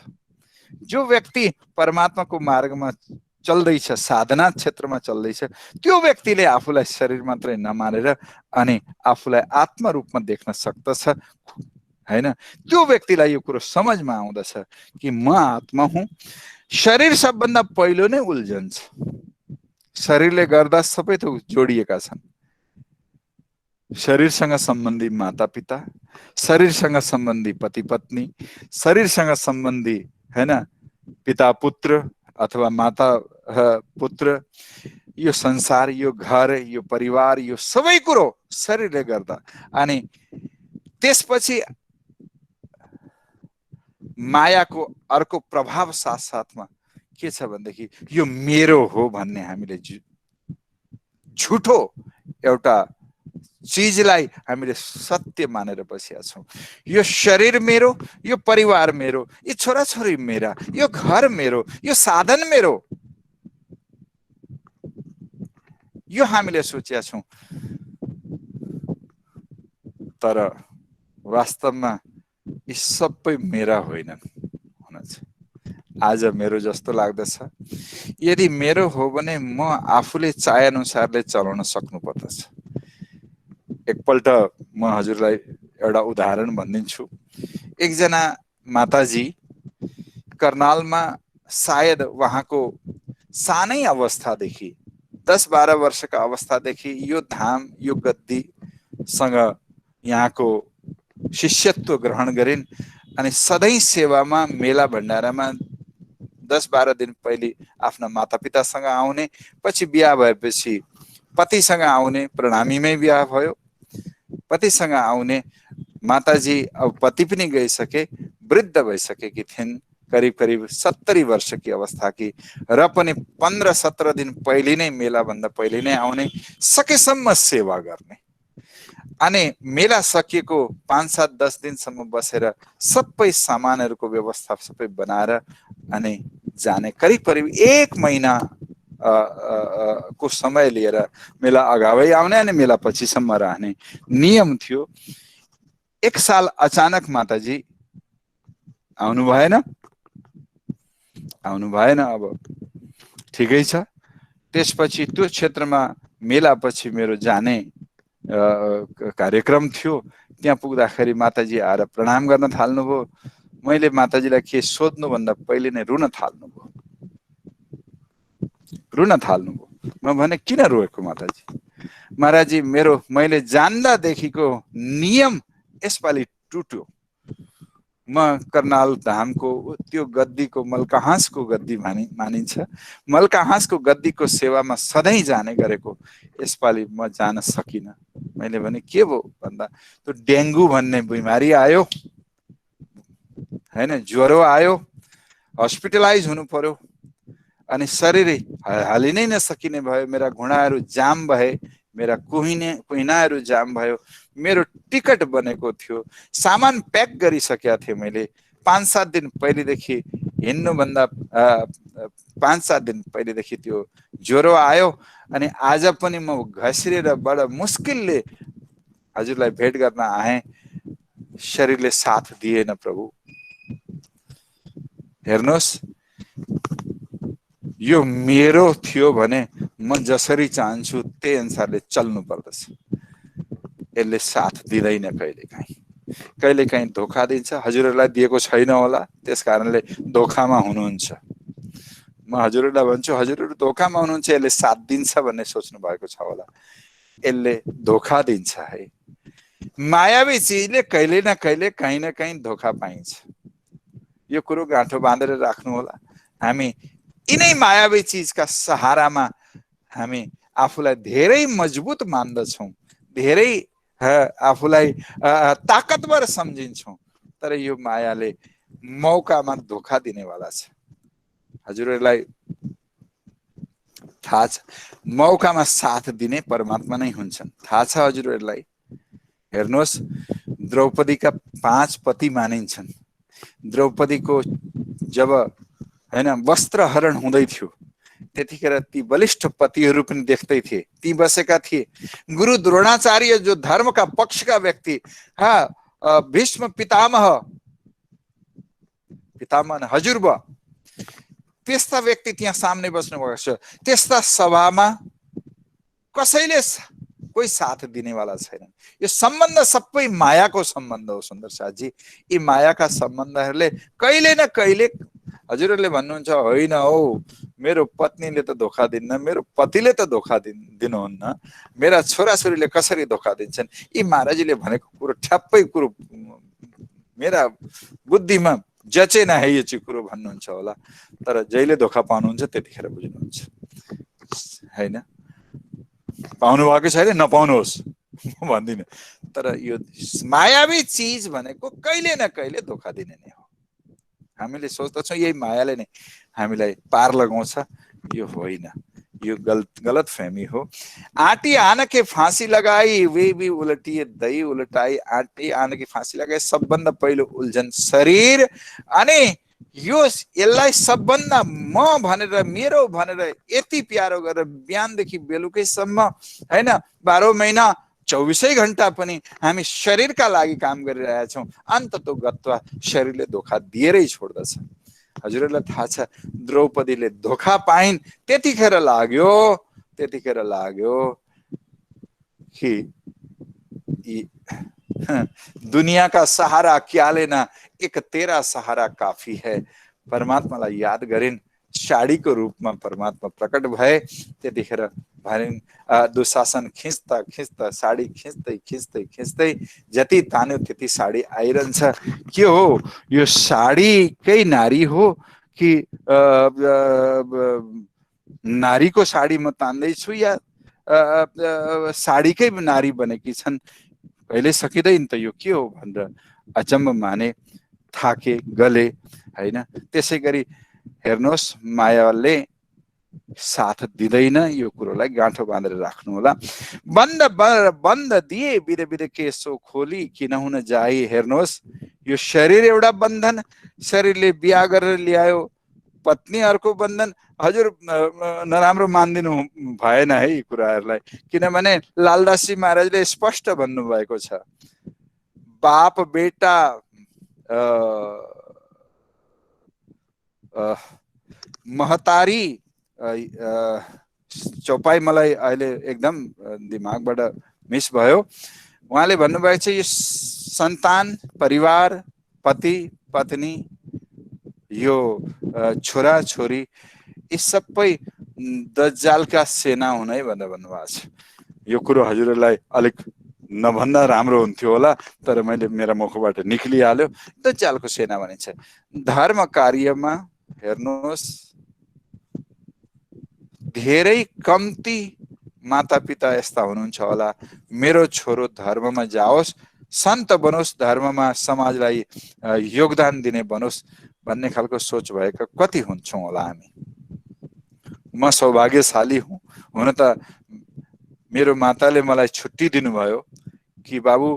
जो व्यक्ति परमात्माको मार्गमा चल्दैछ, साधना क्षेत्रमा चल्दैछ, त्यो व्यक्तिले आफूलाई शरीर मात्रै नमानेर अनि आफूलाई आत्मरूपमा देख्न सक्दछ हैन। त्यो व्यक्तिलाई यो कुरो समझमा आउँदछ कि म आत्मा हुँ। शरीर सबभन्दा पहिलो नै उल्झन्छ। शरीरले गर्दा सबै थोक जोडिएका छन्। शरीरसँग सम्बन्धी माता पिता, शरीरसँग सम्बन्धी पति पत्नी, शरीरसँग सम्बन्धी हैन पिता पुत्र अथवा माता पुत्र, यो संसार, यो घर, यो परिवार, यो सबै कुरो शरीरले गर्दा। अनि त्यसपछि मायाको अर्को प्रभाव साथसाथमा के छ भनेदेखि यो मेरो हो भन्ने हामीले झुठो एउटा चीजलाई हामीले सत्य मानेर बसेका छौँ। यो शरीर मेरो, यो परिवार मेरो, यो छोराछोरी मेरा, यो घर मेरो, यो साधन मेरो, यो हामीले सोचेका छौँ। तर वास्तवमा यी सबै मेरा होइनन्। आज मेरो जस्तो लाग्दछ। यदि मेरो हो भने म आफूले चाहे अनुसारले चलाउन सक्नु पर्दछ। एकपल्ट म हजुरलाई एउटा उदाहरण भनिदिन्छु। एकजना माताजी कर्नालमा सायद उहाँको सानै अवस्थादेखि 10-12 वर्षका अवस्थादेखि यो धाम, यो गद्दीसँग यहाँको शिष्यत्व ग्रहण गरिन्। अनि सधैँ सेवामा, मेला भण्डारामा 10-12 दिन पहिले आफ्ना मातापितासँग आउने, पछि बिहा भएपछि पतिसँग आउने, प्रणामीमै बिहा भयो, पतिसँग आउने। माताजी अब पति पनि गइसके, वृद्ध भइसकेकी थिइन्, करिब करिब 70 वर्षकी अवस्थाकी, र पनि 15-17 दिन पहिले नै, मेलाभन्दा पहिले नै आउने, सकेसम्म सेवा गर्ने। अनि मेला सकिएको 5-7-10 दिनसम्म बसेर सबै सामानहरूको व्यवस्था सबै बनाएर अनि जाने। करिब करिब 1 महिना को समय लिएर मेला अगावै आउने अनि मेला पछिसम्म रहने नियम थियो। एक साल अचानक माताजी आउनु भएन। अब ठिकै छ। त्यसपछि त्यो क्षेत्रमा मेला पछि मेरो जाने कार्यक्रम थियो। त्यहाँ पुग्दाखेरि माताजी आएर प्रणाम गर्न थाल्नुभयो। मैले माताजीलाई के सोध्नु भन्दा पहिले नै रुन थाल्नुभयो। रुन थाल्नुभयो। म भने किन रोएको माताजी? महाराजी मैले जान्दादेखिको नियम यसपालि टुट्यो। म कर्नाल धामको त्यो गद्दीको मल्काहाँसको गद्दी मानिन्छ। मल्काहाँसको गद्दीको सेवामा सधैँ जाने गरेको, यसपालि म जान सकिनँ। मैले भने के भयो भन्दा त्यो डेङ्गु भन्ने बिमारी आयो हैन, ज्वरो आयो, हस्पिटलाइज हुनु पर्यो, अनि शरीरै हालिनै नसकिने भयो। मेरा घुँडाहरू जाम भए, मेरा कुहिनाहरू जाम भयो। मेरो टिकट बनेको थियो, सामान प्याक गरिसकेका थिएँ मैले। 5-7 दिन पहिलेदेखि हिँड्नुभन्दा 5-7 दिन पहिलेदेखि त्यो ज्वरो आयो। अनि आज पनि म घसिरेर बडा मुस्किलले हजुरलाई भेट गर्न आएँ। शरीरले साथ दिएन प्रभु। हेर्नुहोस्, यो मेरो थियो भने म जसरी चाहन्छु त्यही अनुसारले चल्नु पर्दछ। यसले साथ दिँदैन, कहिलेकाहीँ धोका दिन्छ। हजुरहरूलाई दिएको छैन होला, त्यस कारणले धोकामा हुनुहुन्छ। म हजुरहरूलाई भन्छु, हजुरहरू धोकामा हुनुहुन्छ, यसले साथ दिन्छ भन्ने सोच्नु भएको छ होला। यसले धोका दिन्छ है। मायावी चिजले कहिले न कहिले कहीँ न कहीँ धोका पाइन्छ। यो कुरो गाँठो बाँधेर राख्नु होला। हामी यिनै मायावी चिजका सहारामा हामी आफूलाई धेरै मजबुत मान्दछौँ, धेरै आफूलाई ताकतवर सम्झिन्छौँ। तर यो मायाले मौकामा धोका दिनेवाला छ। हजुरहरूलाई थाहा छ, मौकामा साथ दिने परमात्मा नै हुन्छन्। थाहा छ हजुरहरूलाई? हेर्नुहोस्, द्रौपदीका 5 पति मानिन्छन्। द्रौपदीको जब हैन वस्त्रहरण हुँदै थियो, त्यतिखेर ती बलिष्ठ पतिहरू पनि देख्दै थिए। ती बसेका थिए गुरु द्रोणाचार्य, जो धर्मका पक्षका व्यक्ति, भीष्म पितामह हजुरबा, त्यस्ता व्यक्ति त्यहाँ सामने बस्नु भएको छ। त्यस्ता सभामा कसैले कोही साथ दिनेवाला छैन। यो सम्बन्ध सबै मायाको सम्बन्ध हो सुन्दर साथजी। यी मायाका सम्बन्धहरूले कहिले न कहिले, हजुरहरूले भन्नुहुन्छ होइन हौ मेरो पत्नीले त धोका दिन्न, मेरो पतिले त धोका दिनुहुन्न, मेरा छोराछोरीले कसरी धोका दिन्छन्? यी महाराजीले भनेको कुरो ठ्याप्पै कुरो मेरा बुद्धिमा जचेन है यो चाहिँ कुरो भन्नुहुन्छ होला। तर जहिले धोका पाउनुहुन्छ त्यतिखेर बुझ्नुहुन्छ हैन। पाउनु भएको छैन, नपाउनुहोस् म भन्दिनँ। तर यो मायावी चिज भनेको कहिले न कहिले धोका दिने नै हो। हामीले सोच्दछौँ यही मायाले नै हामीलाई पार लगाउँछ। यो होइन, यो गलत फहमी हो। आटी आन के फांसी लगाई, वे भी उलटिए दही उलटाई। आटी आन की फांसी लगाई, सबभन्दा पहिलो उल्झन शरीर। अनि यसलाई सबभन्दा म भनेर, मेरो भनेर यति प्यारो गरेर बिहानदेखि बेलुकैसम्म हैन, 12 महिना 24 घण्टा पनि हामी शरीरका लागि काम गरिरहेका छौँ। अन्ततोगत्वा शरीरले धोका दिएरै छोड्दछ। हजुरहरूलाई थाहा छ, द्रौपदीले धोका पाइन्। त्यतिखेर लाग्यो कि दुनिया का सहारा क्या लेना, एक तेरा सहारा काफी है। परमात्मालाई याद गरिन्, साडीको रूपमा परमात्मा प्रकट भए। त्यतिखेर भनिन्, दुशासन खिच्दा साडी खिच्दै जति तान्यो त्यति साडी आइरहन्छ। के हो यो? साडीकै नारी हो कि नारीको साडी म तान्दैछु, या साडीकै नारी बनेकी छन्? कहिले सकिँदैन त यो के हो भनेर अचम्म माने, थाके, गले हैन। त्यसै गरी हेर्नुहोस्, मायाले साथ दिँदैन। यो कुरोलाई गाँठो बाँधेर राख्नु होला। बन्द दिए बिरे के सो खोली, किन हुन जाई। हेर्नुहोस्, यो शरीर एउटा बन्धन, शरीरले बिहा गरेर ल्यायो, पत्नी अर्को बन्धन। हजुर नराम्रो मानिदिनु भएन है यी कुराहरूलाई, किनभने लालदासजी महाराजले स्पष्ट भन्नुभएको छ, बाप बेटा महतारी, चौपाई मलाई अहिले एकदम दिमागबाट मिस भयो। उहाँले भन्नुभएको छ, यो सन्तान, परिवार, पति पत्नी, यो छोरा छोरी, यी सबै दज्जालका सेना हुनै भनेर भन्नुभएको छ। यो कुरो हजुरहरूलाई अलिक नभन्दा राम्रो हुन्थ्यो होला, तर मैले मेरा मुखबाट निक्लिहाल्यो। दज्जालको सेना भनिन्छ। धर्म कार्यमा हेर्नुहोस्, धेरै कम्ती मातापिता यस्ता हुनुहुन्छ होला, मेरो छोरो धर्ममा जाओस्, सन्त बनोस्, धर्ममा समाजलाई योगदान दिने बनोस् भन्ने खालको सोच भएका कति हुन्छौँ होला हामी। म सौभाग्यशाली हुँ। हुन त मेरो माताले मलाई छुट्टी दिनुभयो कि बाबु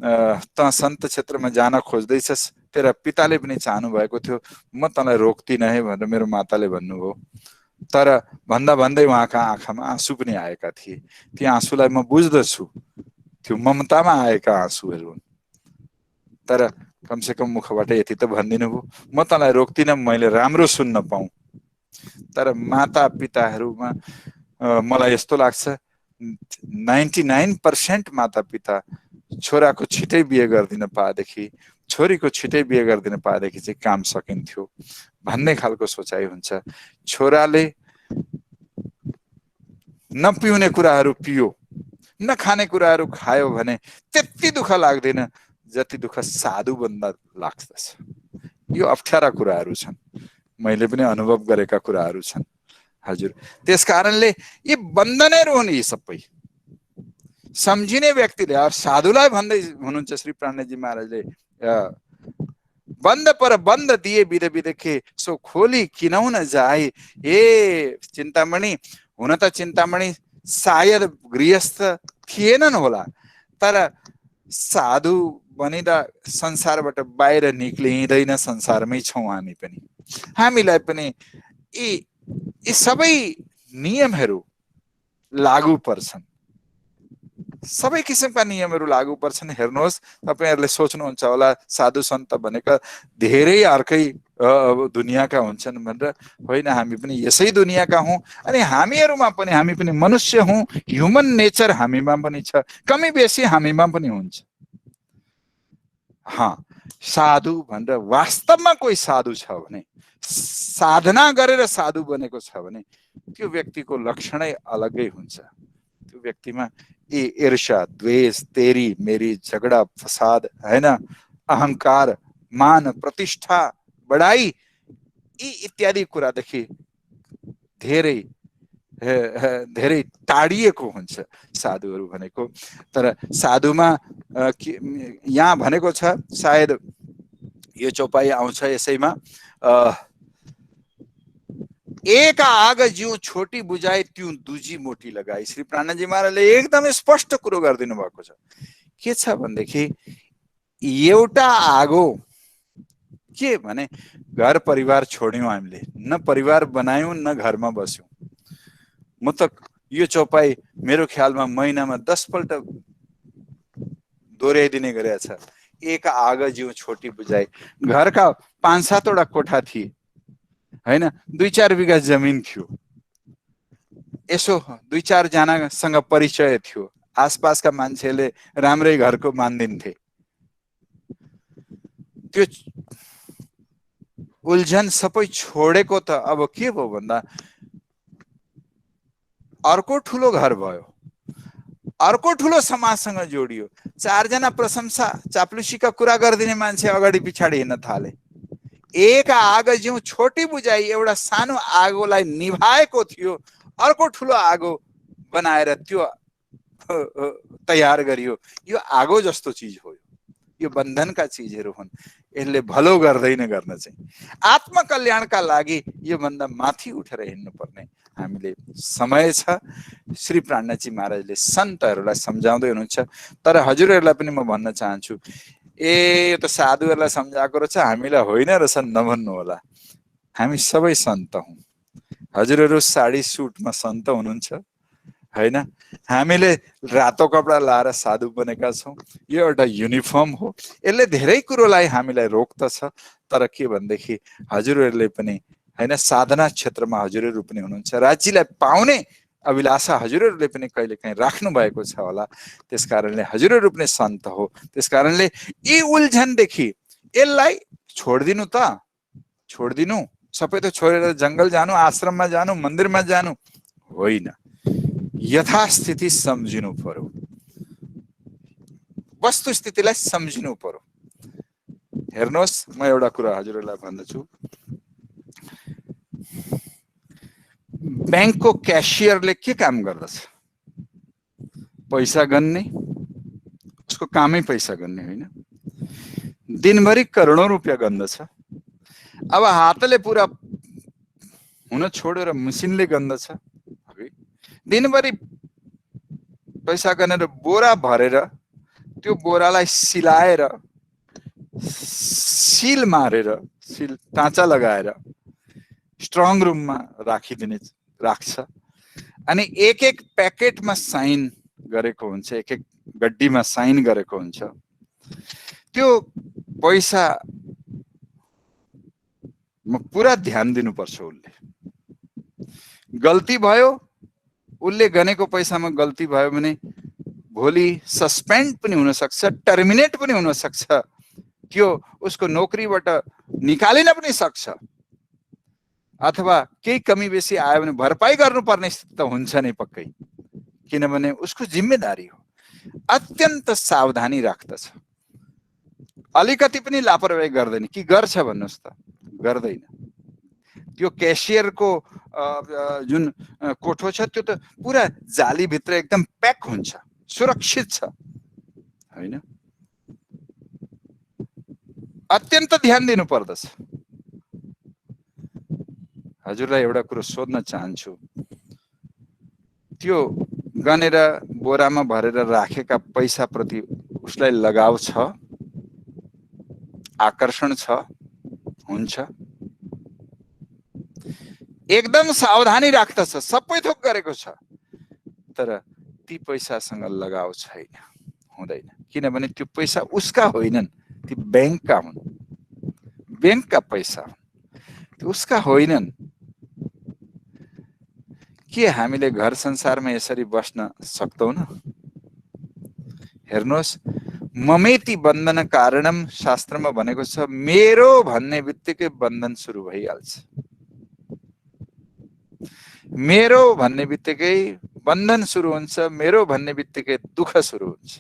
त सन्त क्षेत्रमा जान खोज्दैछस्, तेरा पिताले पनि चाहनु भएको थियो, म तँलाई रोक्दिनँ है भनेर मेरो माताले भन्नुभयो। तर भन्दा भन्दै उहाँका आँखामा आँसु पनि आएका थिए। ती आँसुलाई म बुझ्दछु, त्यो ममतामा आएका आँसुहरू हुन्। तर कमसेकम मुखबाट यति त भनिदिनु भयो, म तँलाई रोक्दिनँ, मैले राम्रो सुन्न पाऊँ। तर माता पिताहरूमा मलाई यस्तो लाग्छ 99% माता पिता छोराको छिटै बिहे गरिदिन पाएदेखि, छोरीको छिटै बिहे गरिदिन पाएदेखि चाहिँ काम सकिन्थ्यो भन्ने खालको सोचाइ हुन्छ। छोराले नपिउने कुराहरू पियो, नखाने कुराहरू खायो भने त्यति दुःख लाग्दैन जति दुःख साधु बन्दा लाग्दछ। यो अप्ठ्यारा कुराहरू छन्, मैले पनि अनुभव गरेका कुराहरू छन् हजुर। त्यस कारणले यी बन्धनहरू हुन्। यी सबै सम्झिने व्यक्तिले, साधुलाई भन्दै हुनुहुन्छ श्री प्राणजी महाराजले, बन्द पर बन्द दिए बिदे बिदे के सो खोली किनौ न जाए। ए चिन्तामणि, हुन त चिन्तामणि सायद गृहस्थ थिएनन् होला, तर साधु बनिदा संसारबाट बाहिर निक्लिँदैन, संसारमै छौँ हामी पनि। हामीलाई पनि यी सबै नियमहरू लागू पर्छन्, सबै किसिमका नियमहरू लागू पर्छन्। हेर्नुहोस्, तपाईहरुले सोच्नुहुन्छ होला साधु सन्त भनेका धेरै अर्कै दुनियाँका हुन्छन् भनेर। होइन, हामी पनि यसै दुनियाँका हौं। अनि हामीहरुमा पनि, हामी पनि मनुष्य हौं, ह्युमन नेचर हामीमा पनि छ, कमी बेसी हामीमा पनि हुन्छ। साधु भनेर वास्तवमा कोही साधु छ भने, साधना गरेर साधु बनेको छ भने त्यो व्यक्तिको लक्षणै अलगै हुन्छ। त्यो व्यक्तिमा ईर्ष्या, द्वेष, तेरी मेरी, झगडा फसाद, हैन, अहंकार, मान प्रतिष्ठा, बढाई, यी इत्यादि कुरादेखि धेरै धेरै टाढिएको हुन्छ साधुहरू भनेको। तर साधुमा यहाँ भनेको छ, सायद यो चौपाई आउँछ यसैमा, एक आग ज्यू छोटी बुझाए त्यों दूजी मोटी लगाई। श्री प्राणजी महाराजले एकदमै स्पष्ट कुरो गरिदिनु भएको छ। के छ भनेदेखि एउटा आगो के भने घर परिवार छोड्यौं हामीले, न परिवार बनायौं न घरमा बस्यौं। म त यो चौपाई मेरो ख्यालमा महिनामा 10 पल्ट दोहोऱ्याइदिने गरेको छ। एक आग ज्यू छोटी बुझाए। घरका 5-7 वटा कोठा थिए, हैन, 2-4 बिघा जमिन थियो, यसो 2-4 जनासँग परिचय थियो, आसपासका मान्छेले राम्रै घरको मान्दिन्थे। त्यो उल्झन सबै छोडेको त अब के भयो भन्दा अर्को ठुलो घर भयो, अर्को ठुलो समाजसँग जोडियो। 4 जना प्रशंसा चाप्लुसीका कुरा गरिदिने मान्छे अगाडि पछाडि हिँड्न थाले। एक आगो ज्यू छोटी बुझाई, एउटा सानो आगोलाई निभाएको थियो, अर्को ठुलो आगो बनाएर त्यो तयार गरियो। यो आगो जस्तो चीज हो, यो बन्धनका चीजहरू हुन्। यसले भलो गर्दैन गर्न चाहिँ, आत्मकल्याणका लागि यो भन्दा माथि उठेर हिँड्नु पर्ने हामीले समय छ। श्री प्राणजी महाराजले सन्तहरूलाई सम्झाउँदै हुनुहुन्छ। तर हजुरहरूलाई पनि म भन्न चाहन्छु, यो त साधुहरूलाई सम्झाएको रहेछ, हामीलाई होइन रहेछ नभन्नु होला। हामी सबै सन्त हौं। हजुरहरू साडी सुटमा सन्त हुनुहुन्छ, हैन, हामीले रातो कपडा लाएर साधु बनेका छौं। यो एउटा युनिफर्म हो, यसले धेरै कुरोलाई हामीलाई रोक्दछ। तर के भनेदेखि हजुरहरूले पनि, हैन, साधना क्षेत्रमा हजुरहरू पनि हुनुहुन्छ, राज्यलाई पाउने अभिलाषा हजुरहरूले पनि कहिलेकाहीँ राख्नु भएको छ होला। त्यसकारणले हजुरहरू पनि सन्त हो। त्यसकारणले यी उल्झनदेखि यसलाई छोडिदिनु त, छोडिदिनु सबै त छोडेर जङ्गल जानु, आश्रममा जानु, मन्दिरमा जानु होइन। यथास्थिति सम्झिनु पर्यो, वस्तुस्थितिलाई सम्झिनु पर्यो। हेर्नुहोस्, म एउटा कुरा हजुरहरूलाई भन्दछु, ब्याङ्कको क्यासियरले के काम गर्दछ? पैसा गन्ने, उसको कामै पैसा गन्ने होइन। दिनभरि करोडौं रुपियाँ गन्दछ। अब हातले पुरा हुन छोडेर मसिनले गन्दछ। दिनभरि पैसा गनेर बोरा भरेर त्यो बोरालाई सिलाएर सिल मारेर, सिल टाँचा लगाएर स्ट्रङ रुममा राख्छ। अनि एक एक प्याकेटमा साइन गरेको हुन्छ, एक एक गड्डीमा साइन गरेको हुन्छ। त्यो पैसा पुरा ध्यान दिनुपर्छ। उसले गल्ती भयो, उसले गनेको पैसामा गल्ती भयो भने भोलि सस्पेन्ड पनि हुन सक्छ, टर्मिनेट पनि हुन सक्छ, त्यो उसको नोकरीबाट निकालिन पनि सक्छ, अथवा केही कमी बेसी आयो भने भरपाई गर्नुपर्ने स्थिति त हुन्छ नै पक्कै, किनभने उसको जिम्मेदारी हो। अत्यन्त सावधानी राख्दछ, अलिकति पनि लापरवाही गर्दैन। कि गर्छ भन्नुहोस् त? गर्दैन। त्यो क्यासियरको जुन कोठो छ त्यो त पुरा जालीभित्र एकदम प्याक हुन्छ, सुरक्षित छ होइन। अत्यन्त ध्यान दिनु पर्दछ। हजुरलाई एउटा कुरो सोध्न चाहन्छु, त्यो गनेर बोरामा भरेर राखेका पैसा प्रति उसलाई लगाव छ, आकर्षण छ, हुन्छ? एकदम सावधानी राख्दछ, सबै थोक गरेको छ, तर ती पैसासँग लगाव छैन, हुँदैन। किनभने त्यो पैसा उसका होइनन्, ती ब्याङ्कका हुन्, ब्याङ्कका पैसा हुन्, त्यो उसका होइनन्। के हामीले घर संसारमा यसरी बस्न सक्दैनौँ? हेर्नुहोस्, ममेति बन्धन कारणम शास्त्रमा भनेको छ, मेरो भन्ने बित्तिकै बन्धन सुरु भइहाल्छ। मेरो भन्ने बित्तिकै बन्धन सुरु हुन्छ, मेरो भन्ने बित्तिकै दुःख सुरु हुन्छ।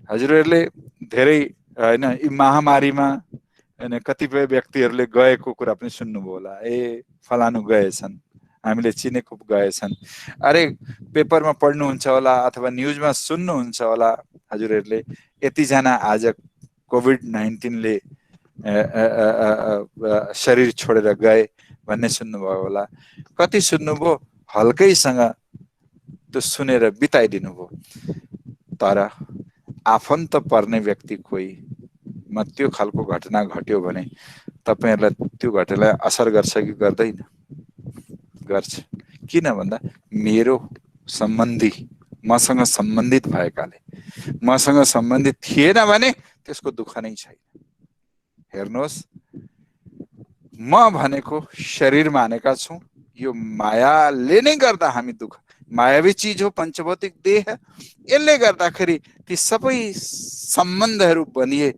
हजुरहरूले धेरै होइन यी महामारीमा होइन कतिपय व्यक्तिहरूले गएको कुरा पनि सुन्नुभयो होला। ए फलानु गएछन्, हामीले चिनेको गएछन्, अरे पेपरमा पढ्नुहुन्छ होला अथवा न्युजमा सुन्नुहुन्छ होला, हजुरहरूले यतिजना आज कोभिड-19ले शरीर छोडेर गए भन्ने सुन्नुभयो होला। कति सुन्नुभयो, हल्कैसँग त्यो सुनेर बिताइदिनु भयो। तर आफन्त पर्ने व्यक्ति कोहीमा त्यो खालको घटना घट्यो भने तपाईहरुलाई त्यो घटनाले असर गर्छ कि गर्दैन? गर्छ। किन भन्दा मेरो सम्बन्धी, मसँग सम्बन्धित भएकाले, मसँग सम्बन्धित थिएन भने त्यसको दुःख नै छैन। हेर्नुहोस्, म भनेको शरीर मानेका छौं, यो मायाले नै गर्दा हामी दुःख, मायावी चीज हो पंचभौतिक देह, यसले गर्दाखेरि ती सबै सम्बन्धहरू बनिए,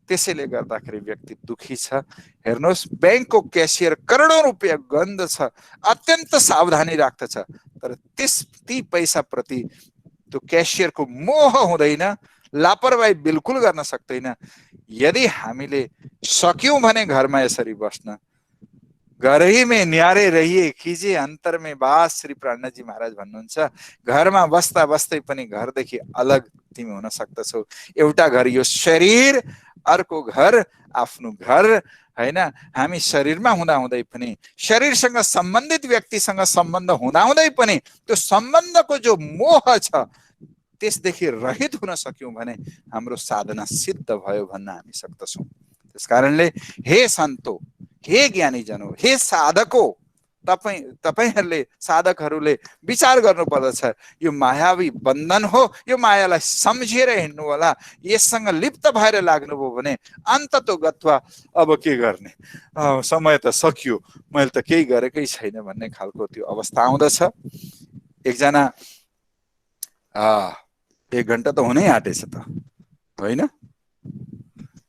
त्यसैले गर्दाखेरि व्यक्ति दुखी छ। हेर्नुहोस्, बैंकको क्यासियर करोडौं रुपैयाँ गन्ध छ, अत्यन्त सावधानी राख्दछ, तर ती पैसा प्रति त्यो क्यासियरको मोह हुँदैन, लापरवाही बिल्कुल गर्न सक्दैन। यदि हामीले सक्यौं भने घरमा यसरी बस्न, घर ही में न्यारे रहिए कीजिए अंतर में बास, श्री प्राणनाथ जी महाराज भन्नुहुन्छ। घरमा बस्दा बस्दै पनि घरदेखि अलग तिमी हुन सक्दछौ। एउटा घर यो शरीर, अर्को घर आफ्नो घर हैन। हामी शरीरमा हुँदा हुँदै पनि, शरीरसँग सम्बन्धित व्यक्तिसँग सम्बन्ध हुँदा हुँदै पनि त्यो सम्बन्धको जो मोह छ त्यसदेखि रहित हुन सक्यौं भने हाम्रो साधना सिद्ध भयो भन्न हामी सक्दछौं। त्यसकारणले हे सन्तो, हे ज्ञानीजनो, हे साधको, तपाईहरुले, साधकहरूले विचार गर्नु पर्दछ। यो मायावी बन्धन हो, यो मायालाई सम्झेर हिँड्नु होला। यससँग लिप्त भएर लाग्नुभयो भने अन्ततो गत्वा अब के गर्ने, समय त सकियो, मैले त केही गरेकै छैन भन्ने खालको त्यो अवस्था आउँदछ। एकजना 1 घण्टा त हुनै आँटेछ त, होइन?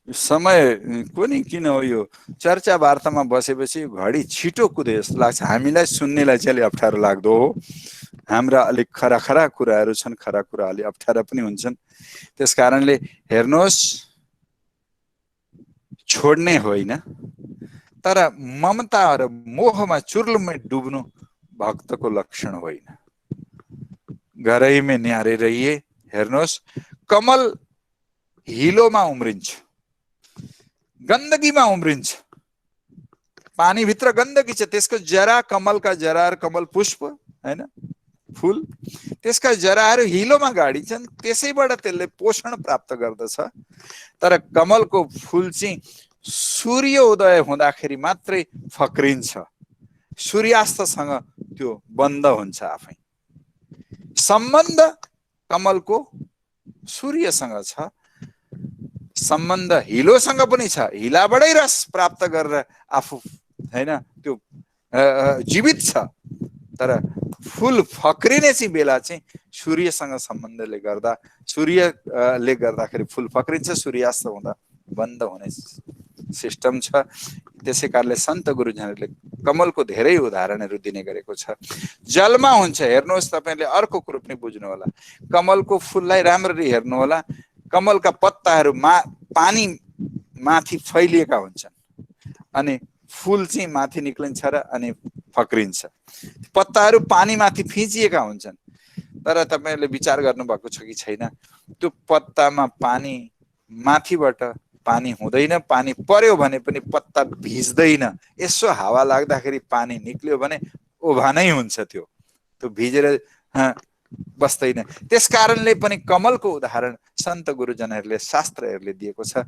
समय को नि किन हो यो चर्चा वार्तामा बसेपछि घडी छिटो कुदे जस्तो लाग्छ हामीलाई सुन्नेलाई चाहिँ अलि अप्ठ्यारो लाग्दो हो हाम्रा अलिक खरा खरा कुराहरू छन् खरा कुरा अलि अप्ठ्यारा पनि हुन्छन् त्यस कारणले हेर्नुहोस् छोड्ने होइन तर ममता र मोहमा चुर्लुमै डुब्नु भक्तको लक्षण होइन गरैमै न्यारे रहिए हेर्नुहोस् कमल हिलोमा उम्रिन्छ गन्दगीमा उम्रिन्छ पानीभित्र गन्दगी छ त्यसको जरा कमलका जराहरू कमल पुष्प हैन फूल त्यसका जराहरू हिलोमा गाडिन्छन् त्यसैबाट त्यसले पोषण प्राप्त गर्दछ तर कमलको फूल चाहिँ सूर्य उदय हुँदाखेरि मात्रै फक्रिन्छ सूर्यास्तसँग त्यो बन्द हुन्छ आफै सम्बन्ध कमलको सूर्यसँग छ सम्बन्ध हिलोसँग पनि छ हिलाबाटै रस प्राप्त गरेर आफू हैन त्यो जीवित छ तर फूल फक्रिने चाहिँ बेला चाहिँ सूर्यसँग सम्बन्धले गर्दा सूर्यले गर्दाखेरि फूल फक्रिन्छ सूर्यास्त हुँदा बन्द हुने सिस्टम छ त्यसै कारणले सन्त गुरुजनहरूले कमलको धेरै उदाहरणहरू दिने गरेको छ जलमा हुन्छ हेर्नुहोस् तपाईले अर्को कुरो पनि बुझ्नु होला कमलको फूललाई राम्ररी हेर्नु होला कमलका पत्ताहरू पानी माथि फैलिएका हुन्छन् अनि फूल चाहिँ माथि निक्लिन्छ र अनि फक्रिन्छ पत्ताहरू पानी माथि फिँजिएका हुन्छन् तर तपाईहरुले विचार गर्नुभएको छ कि छैन त्यो पत्तामा पानी माथिबाट पानी हुँदैन पानी पर्यो भने पनि पत्ता भिज्दैन यसो हावा लाग्दाखेरि पानी निक्ल्यो भने ओभानै हुन्छ त्यो भिजेर बस्दैन त्यसकारणले पनि कमलको उदाहरण सन्त गुरुजनहरूले शास्त्रहरूले दिएको छ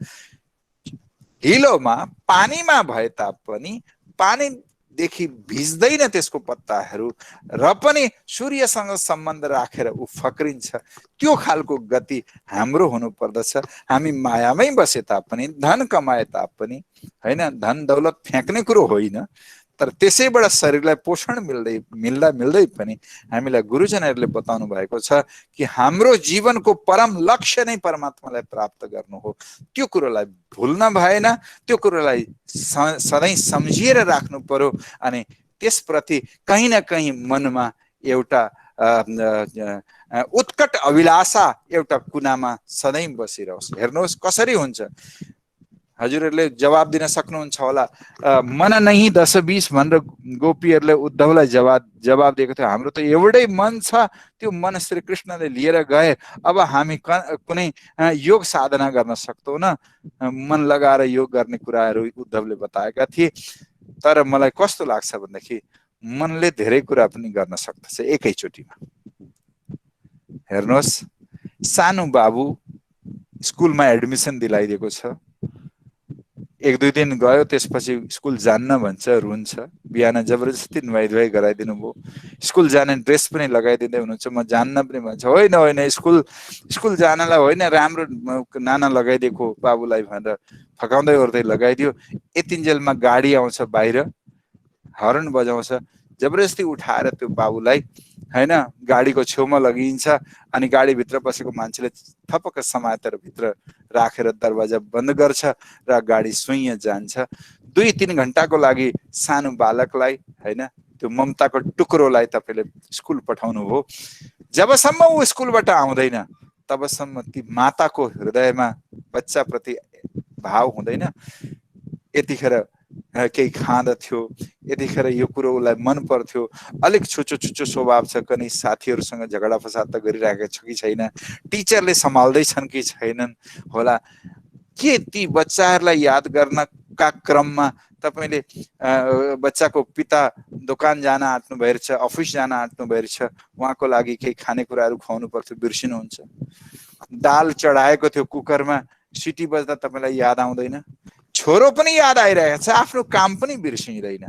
हिलोमा पानीमा भए तापनि पानीदेखि भिज्दैन त्यसको पत्ताहरू र पनि सूर्यसँग सम्बन्ध राखेर उ फक्रिन्छ त्यो खालको गति हाम्रो हुनु पर्दछ हामी मायामै बसे तापनि धन कमाए तापनि हैन धन दौलत फ्याक्ने कुरो होइन तर त्यसैबाट शरीरलाई पोषण मिल्दै पनि हामीलाई गुरुजनहरूले बताउनु भएको छ कि हाम्रो जीवनको परम लक्ष्य नै परमात्मालाई प्राप्त गर्नु हो त्यो कुरोलाई भुल्न भएन त्यो कुरोलाई सधैँ सम्झिएर राख्नु पर्यो अनि त्यसप्रति कहीं न कहीं मनमा एउटा उत्कट अभिलाषा एउटा कुनामा सधैँ बसिरहोस् हेर्नुहोस् कसरी हुन्छ हजुरहरूले जवाब दिन सक्नुहुन्छ होला मन नहीं 10-20 भनेर गोपीहरूले उद्धवलाई जवाब दिएको थियो हाम्रो त एउटै मन छ त्यो मन श्री कृष्णले लिएर गए अब हामी कुनै योग साधना गर्न सक्दैनौं मन लगाएर योग गर्ने कुराहरू उद्धवले बताएका थिए तर मलाई कस्तो लाग्छ भन्दाखेरि मनले धेरै कुरा पनि गर्न सक्दछ एकैचोटीमा हेर्नुहोस् सानो बाबु स्कुलमा एडमिसन दिलाइदिएको छ 1-2 दिन गयो त्यसपछि स्कुल जान्न भन्छ रुन्छ बिहान जबरजस्ती नुहाइ गराइदिनु भयो स्कुल जाने ड्रेस पनि लगाइदिँदै हुनुहुन्छ म जान्न पनि भन्छ होइन स्कुल जानलाई होइन राम्रो नाना लगाइदिएको बाबुलाई भनेर फकाउँदै ओर्दै लगाइदियो यतिन्जेलमा गाडी आउँछ बाहिर हर्न बजाउँछ जबरजस्ती उठाएर त्यो बाबुलाई हैन गाडीको छेउमा लगिन्छ अनि गाडीभित्र बसेको मान्छेले थपक्क समातेर भित्र राखेर दरवाजा बन्द गर्छ र गाडी सुइँ जान्छ 2-3 घण्टाको लागि सानो बालकलाई हैन त्यो ममताको टुक्रोलाई तपाईले स्कुल पठाउनु हो जबसम्म उ स्कुलबाट आउँदैन तबसम्म ती माताको हृदयमा बच्चाप्रति भाव हुँदैन यतिखेर केही खाँदथ्यो यतिखेर यो कुरो उलाई मन पर्थ्यो अलिक छुचो स्वभाव छ कनी साथीहरुसँग झगडा फसाद त गरिरहेको छ कि छैन टिचरले सम्हाल्दै छन् कि छैनन् होला के ती बच्चाहरुलाई याद गर्नका क्रममा तपाईले बच्चाको पिता दोकान जान आट्नु भएर छ अफिस जान आट्नु भएर छ उहाँको लागि केही खानेकुराहरु खुवाउनु पर्थ्यो बिर्सिनुहुन्छ दाल चढाएको थियो कुकरमा सिटी बज्दा तपाईलाई याद आउँदैन छोरो पनि याद आइरहेको छ आफ्नो काम पनि बिर्सिँदैन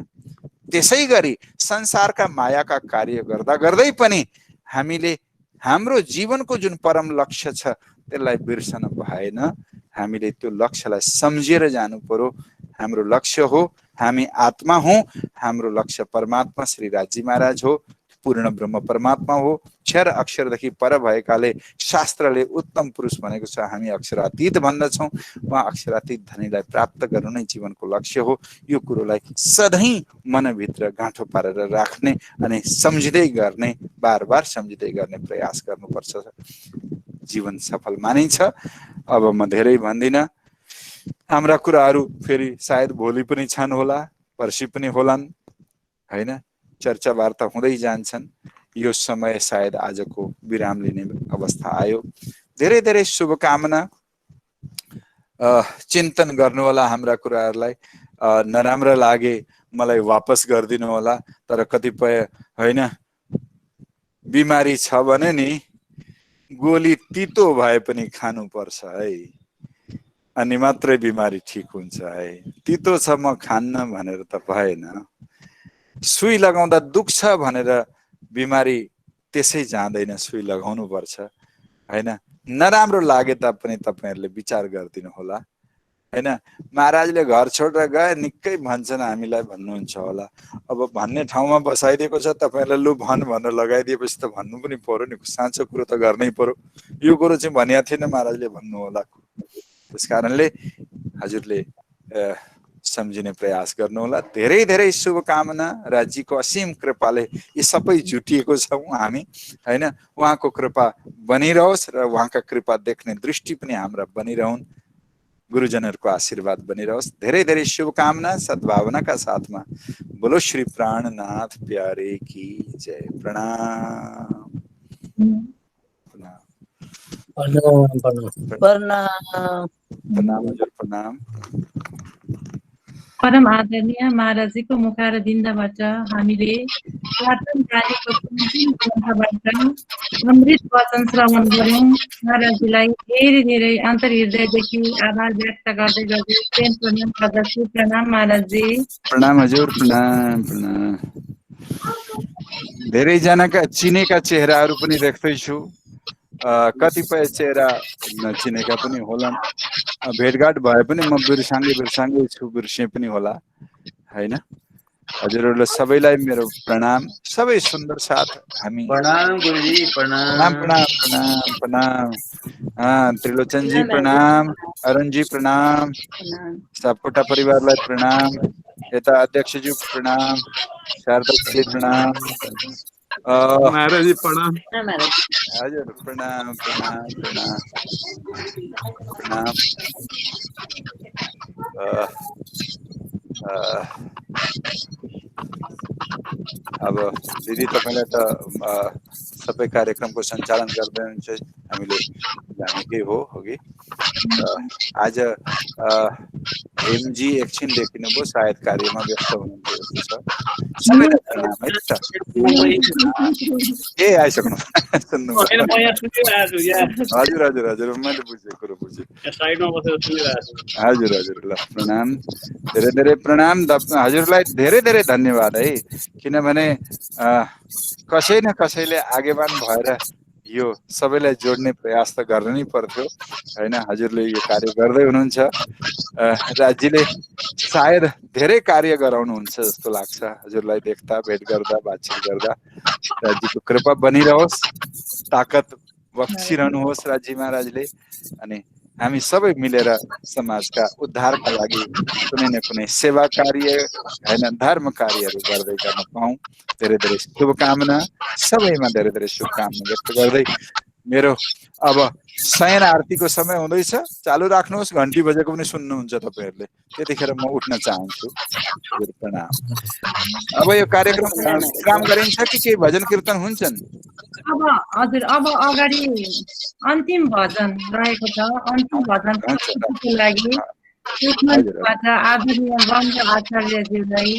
त्यसैगरी संसारका मायाका कार्य गर्दा गर्दै पनि हामीले हाम्रो जीवनको जुन परम लक्ष्य छ त्यसलाई बिर्सन भएन हामीले त्यो लक्ष्यलाई सम्झेर जानु पर्यो हाम्रो लक्ष्य हो हामी आत्मा हौ हाम्रो लक्ष्य परमात्मा श्री राजी महाराज हो पूर्ण ब्रह्म परमात्मा हो। क्षर अक्षरदेखि पर भएकाले शास्त्रले उत्तम पुरुष भनेको छ। हामी अक्षरातीत भन्दछौँ। उहाँ अक्षरातीत धनीलाई प्राप्त गर्नु नै जीवनको लक्ष्य हो। यो कुरोलाई सधैँ मनभित्र गाँठो पारेर राख्ने अनि सम्झिँदै गर्ने, बार बार सम्झिँदै गर्ने प्रयास गर्नुपर्छ। जीवन सफल मानिन्छ। अब म धेरै भन्दिनँ। हाम्रा कुराहरू फेरि सायद भोलि पनि छन् होला, पर्सि पनि होलान्, होइन? चर्चा वार्ता हुँदै जान्छन्। यो समय सायद आजको विराम लिने अवस्था आयो। धेरै धेरै शुभकामना। चिन्तन गर्नु होला हाम्रा कुराहरूलाई। नराम्रो लागे मलाई वापस गरिदिनु होला। तर कतिपय होइन, बिमारी छ भने नि गोली तितो भए पनि खानुपर्छ है, अनि मात्रै बिमारी ठिक हुन्छ है। तितो छ म खान्न भनेर त भएन। सुई लगाउँदा दुख्छ भनेर बिमारी त्यसै जाँदैन, सुई लगाउनु पर्छ, होइन? नराम्रो लागे तापनि तपाईँहरूले विचार गरिदिनु होला, होइन? महाराजले घर छोडेर गए निकै भन्छन् हामीलाई भन्नुहुन्छ होला। अब भन्ने ठाउँमा बसाइदिएको छ, तपाईँहरूलाई लु भनेर लगाइदिएपछि त भन्नु पनि पर्यो नि। साँचो कुरो त गर्नै पर्यो। यो कुरो चाहिँ भनिएको थिएन महाराजले भन्नु होला। त्यस कारणले हजुरले सम्झिने प्रयास गर्नुहोला। धेरै धेरै शुभकामना। राज्यको असीम कृपाले यी सबै जुटिएको छौँ हामी, होइन? उहाँको कृपा बनिरहोस् र उहाँका कृपा देख्ने दृष्टि पनि हाम्रा बनिरहन्। गुरुजनहरूको आशीर्वाद बनिरहोस्। धेरै धेरै शुभकामना सद्भावनाका साथमा। बोलो श्री प्राणनाथ प्यारे की जय। प्रणाम। प्रणाम हजुर, प्रणाम। परम आदरणीय महाराजीको मुखार बिन्दबाट हामीले प्रार्थना कार्यको ग्रन्थबाट अमृत वचन श्रवण गऱ्यौँ। महाराजीलाई धेरै धेरै अन्तर्हृदयदेखि आभार व्यक्त गर्दै गर्दै प्रेम प्रणाम गर्दछु। प्रणाम महाराजी। प्रणाम हजुर, प्रणाम प्रणाम। धेरैजनाका चिनेका चेहराहरू पनि देख्दैछु। कतिपय चेहरा नचिनेका पनि होलान्। भेटघाट भए पनि म बिर्साङ्गै छु, बिर्से पनि होला, होइन? हजुरहरूलाई सबैलाई मेरो प्रणाम। सबै सुन्दर साथ हामी प्रणाम गुरुजी, प्रणाम प्रणाम प्रणाम प्रणाम। त्रिलोचनजी प्रणाम, अरुणजी प्रणाम, सापकोटा परिवारलाई प्रणाम, यता अध्यक्षज्यू प्रणाम, शारदाजी प्रणाम, महाराजी प्रणाम। हजुर प्रणाम प्रणाम प्रणाम प्रणाम। अब दिदी तपाईँलाई त सबै कार्यक्रमको सञ्चालन गर्दै हुनुहुन्छ, हामीले जानेकै हो कि? आज एमजी एकछिन देखिनु भयो, सायद कार्यमा व्यस्त हुनुहुन्थ्यो जस्तो छ। सबैलाई प्रणाम है त। ए आइसक्नु सुन्नु। हजुर हजुर हजुर, मैले बुझेँ, कुरो बुझेँ। हजुर हजुर, ल प्रणाम, धेरै धेरै प्रणाम। हजुरलाई धेरै धेरै धन्यवाद है। किनभने कसै न कसैले आगेवान भएर यो सबैलाई जोड्ने प्रयास त गर्न नै पर्थ्यो, होइन? हजुरले यो कार्य गर्दै हुनुहुन्छ। राज्यले सायद धेरै कार्य गराउनुहुन्छ जस्तो लाग्छ हजुरलाई देख्दा, भेट गर्दा, बातचित गर्दा। राज्यको कृपा बनिरहोस्, ताकत बक्सिरहनुहोस् राज्य महाराजले। अनि हामी सबै मिलेर समाजका उद्धारका लागि कुनै न कुनै सेवा कार्य, होइन, धर्म कार्यहरू गर्दै गर्न पाऊँ। धेरै धेरै शुभकामना। सबैमा धेरै धेरै शुभकामना व्यक्त गर्दै मेरो अब शयन आरतीको समय हुँदैछ। चालु राख्नुहोस्, घन्टी बजेको पनि सुन्नुहुन्छ तपाईँहरूले, त्यतिखेर म उठ्न चाहन्छु। प्रणाम। अब यो कार्यक्रम विश्राम गरिन्छ कि केही भजन कीर्तन हुन्छन्? अब हजुर, अब अगाडि अन्तिम भजन रहेको छ। अन्तिम भजनको लागि काठमाडौँबाट आदरणीय गङ्ग आचार्यज्यूलाई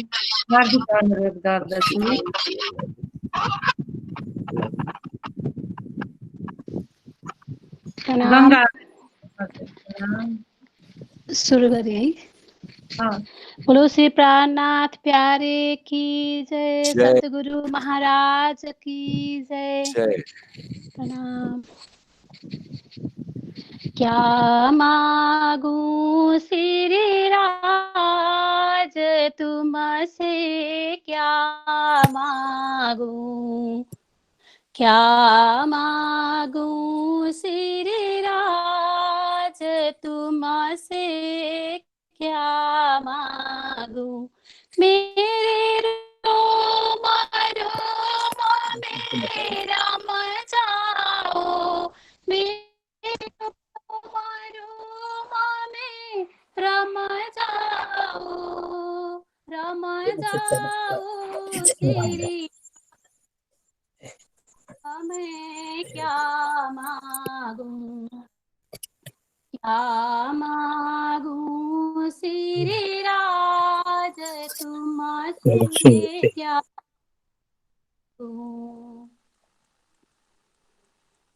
हार्दिक अनुरोध गर्दछु। गङ्गा सुरु गरे है। बोलो श्री प्राणनाथ प्यारे की जय, सतगुरु महाराज की जय। प्रणाम। क्या मागूं श्री राज राज तुमसे क्या मांगूं, क्या मांगूं श्री राज तुमसे क्या मांगूं। मेरे रोम रोम में रम जाओ, मेरे रोम रोम में रम जाओ, रम जाओ श्री। मैं क्या मांगूं, क्या मांगूं श्री राज तुमसे क्या मांगूं।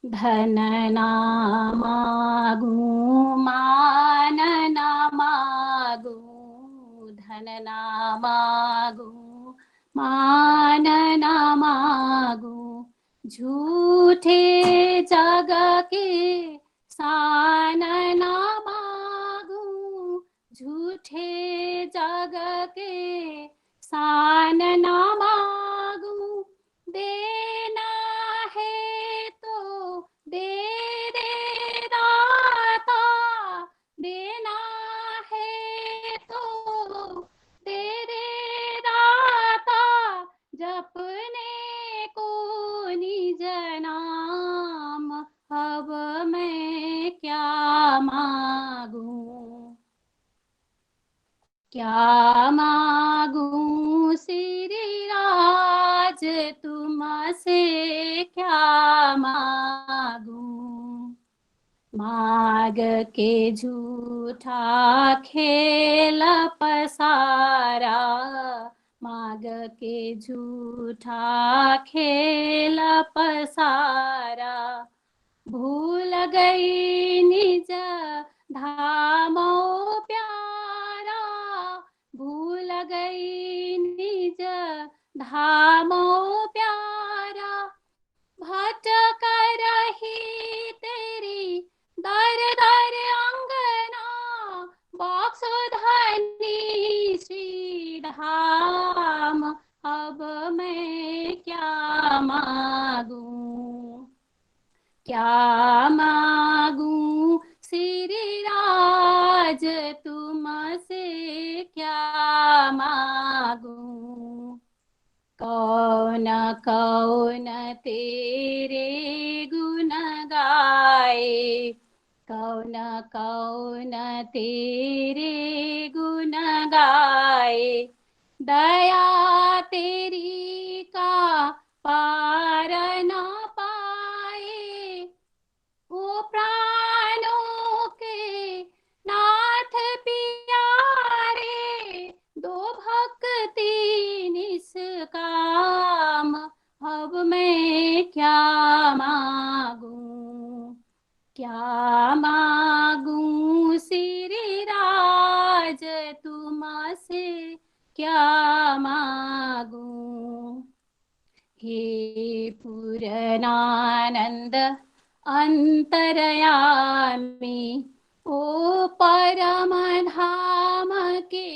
धन ना मांगूं, मान ना मांगूं, धन ना मांगूं, मान ना मांगूं। झूठे जग के सान ना मांगूं, झूठे जग के सान ना मांगूं। देना है तो दे दे दाता, देना है तो दे दे दाता। जपने को निज नाम, अब मैं क्या मांगूं, क्या मांगूं श्री राज तुमसे क्या मांगूं। मांग के झूठा खेल पसारा, मांग के झूठा खेल पसारा। भूल गई निज धामो प्यारा, भूल गई निज धामो प्यारा। भटक रही तेरी दर दर अंगना, बक्सुधनी श्री धाम, अब मैं क्या मांगूं, क्या मांगूं श्री राज तुमसे क्या मांगूं। कौन कौन तेरे गुण गाए, कौन कौन तेरे गुण गाए। दया तेरी का पार न पाए, ओ प्राणों के नाथ प्यारे। दो भक्ति निष्काम, अब मैं क्या मांगूं, क्या मांगूं श्री राज तुमसे क्या मांगूं। हे पूरनानंद अंतरयामी, ओ परम धाम के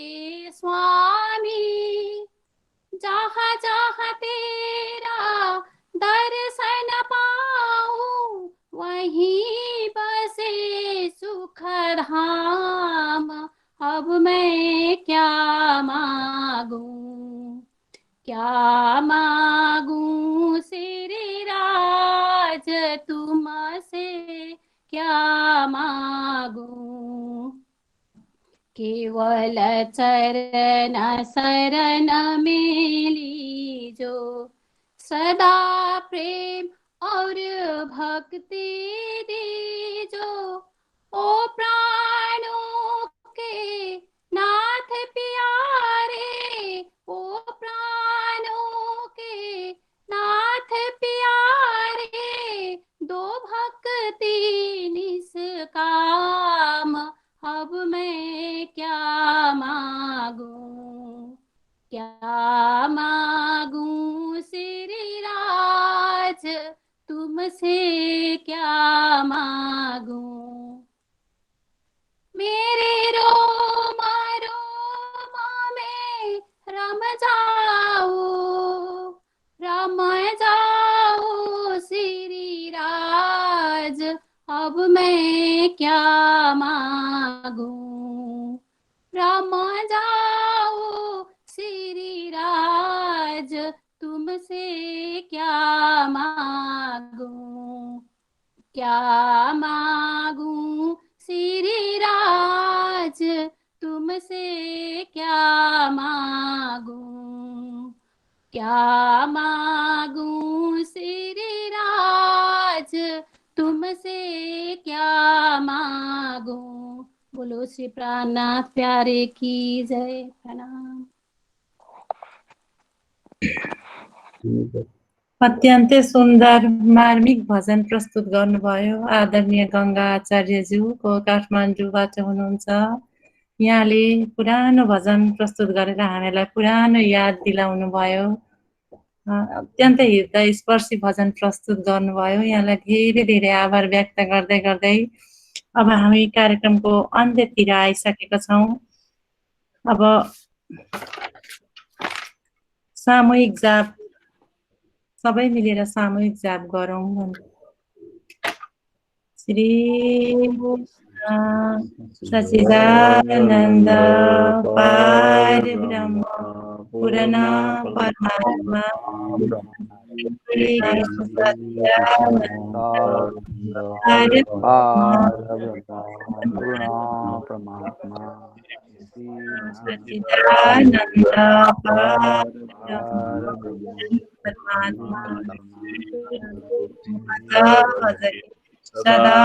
स्वामी। जहाँ जहाँ तेरा दर्शन पाऊं, वहीं बसे सुख धाम, अब मैं क्या मांगूं, क्या मांगूं श्री राज तुमसे क्या मांगूं। केवल चरण शरण में लीजो, सदा प्रेम और भक्ति दीजो। ओ प्राणों के नाथ प्यारे, ओ प्राणों के नाथ प्यारे। दो भक्ति निष्काम, अब मैं क्या मांगूं, क्या मांगूं श्री राज तुमसे क्या मांगूं। मेरे रोम रोम मैं क्या मांगूं, राम जाओ श्री राज तुमसे क्या मांगूं, क्या मांगूं श्री राज तुमसे क्या मांगूं, क्या मांगूं श्री राज तुमसे क्या मांगूं। बोलो श्री प्राणनाथ प्यारे की जय। प्रणाम। अत्यन्तै सुन्दर मार्मिक भजन प्रस्तुत गर्नुभयो आदरणीय गङ्गा आचार्यज्यूको काठमाडौँबाट हुनुहुन्छ। यहाँले पुरानो भजन प्रस्तुत गरेर हामीलाई पुरानो याद दिलाउनु भयो। अत्यन्तै हृदयस्पर्शी भजन प्रस्तुत गर्नुभयो। यहाँलाई धेरै धेरै आभार व्यक्त गर्दै गर्दै अब हामी कार्यक्रमको अन्त्यतिर आइसकेका छौँ। अब सामूहिक जाप सबै मिलेर सामूहिक जाप गरौँ। श्री सच्चिदानन्द परब्रह्म पूर्ण परमात्मा सदा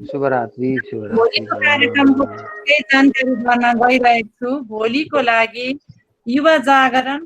शुभरात्रि। भोलिको कार्यक्रमको जानकारी गर्न गइरहेको छु। भोलिको लागि युवा जागरण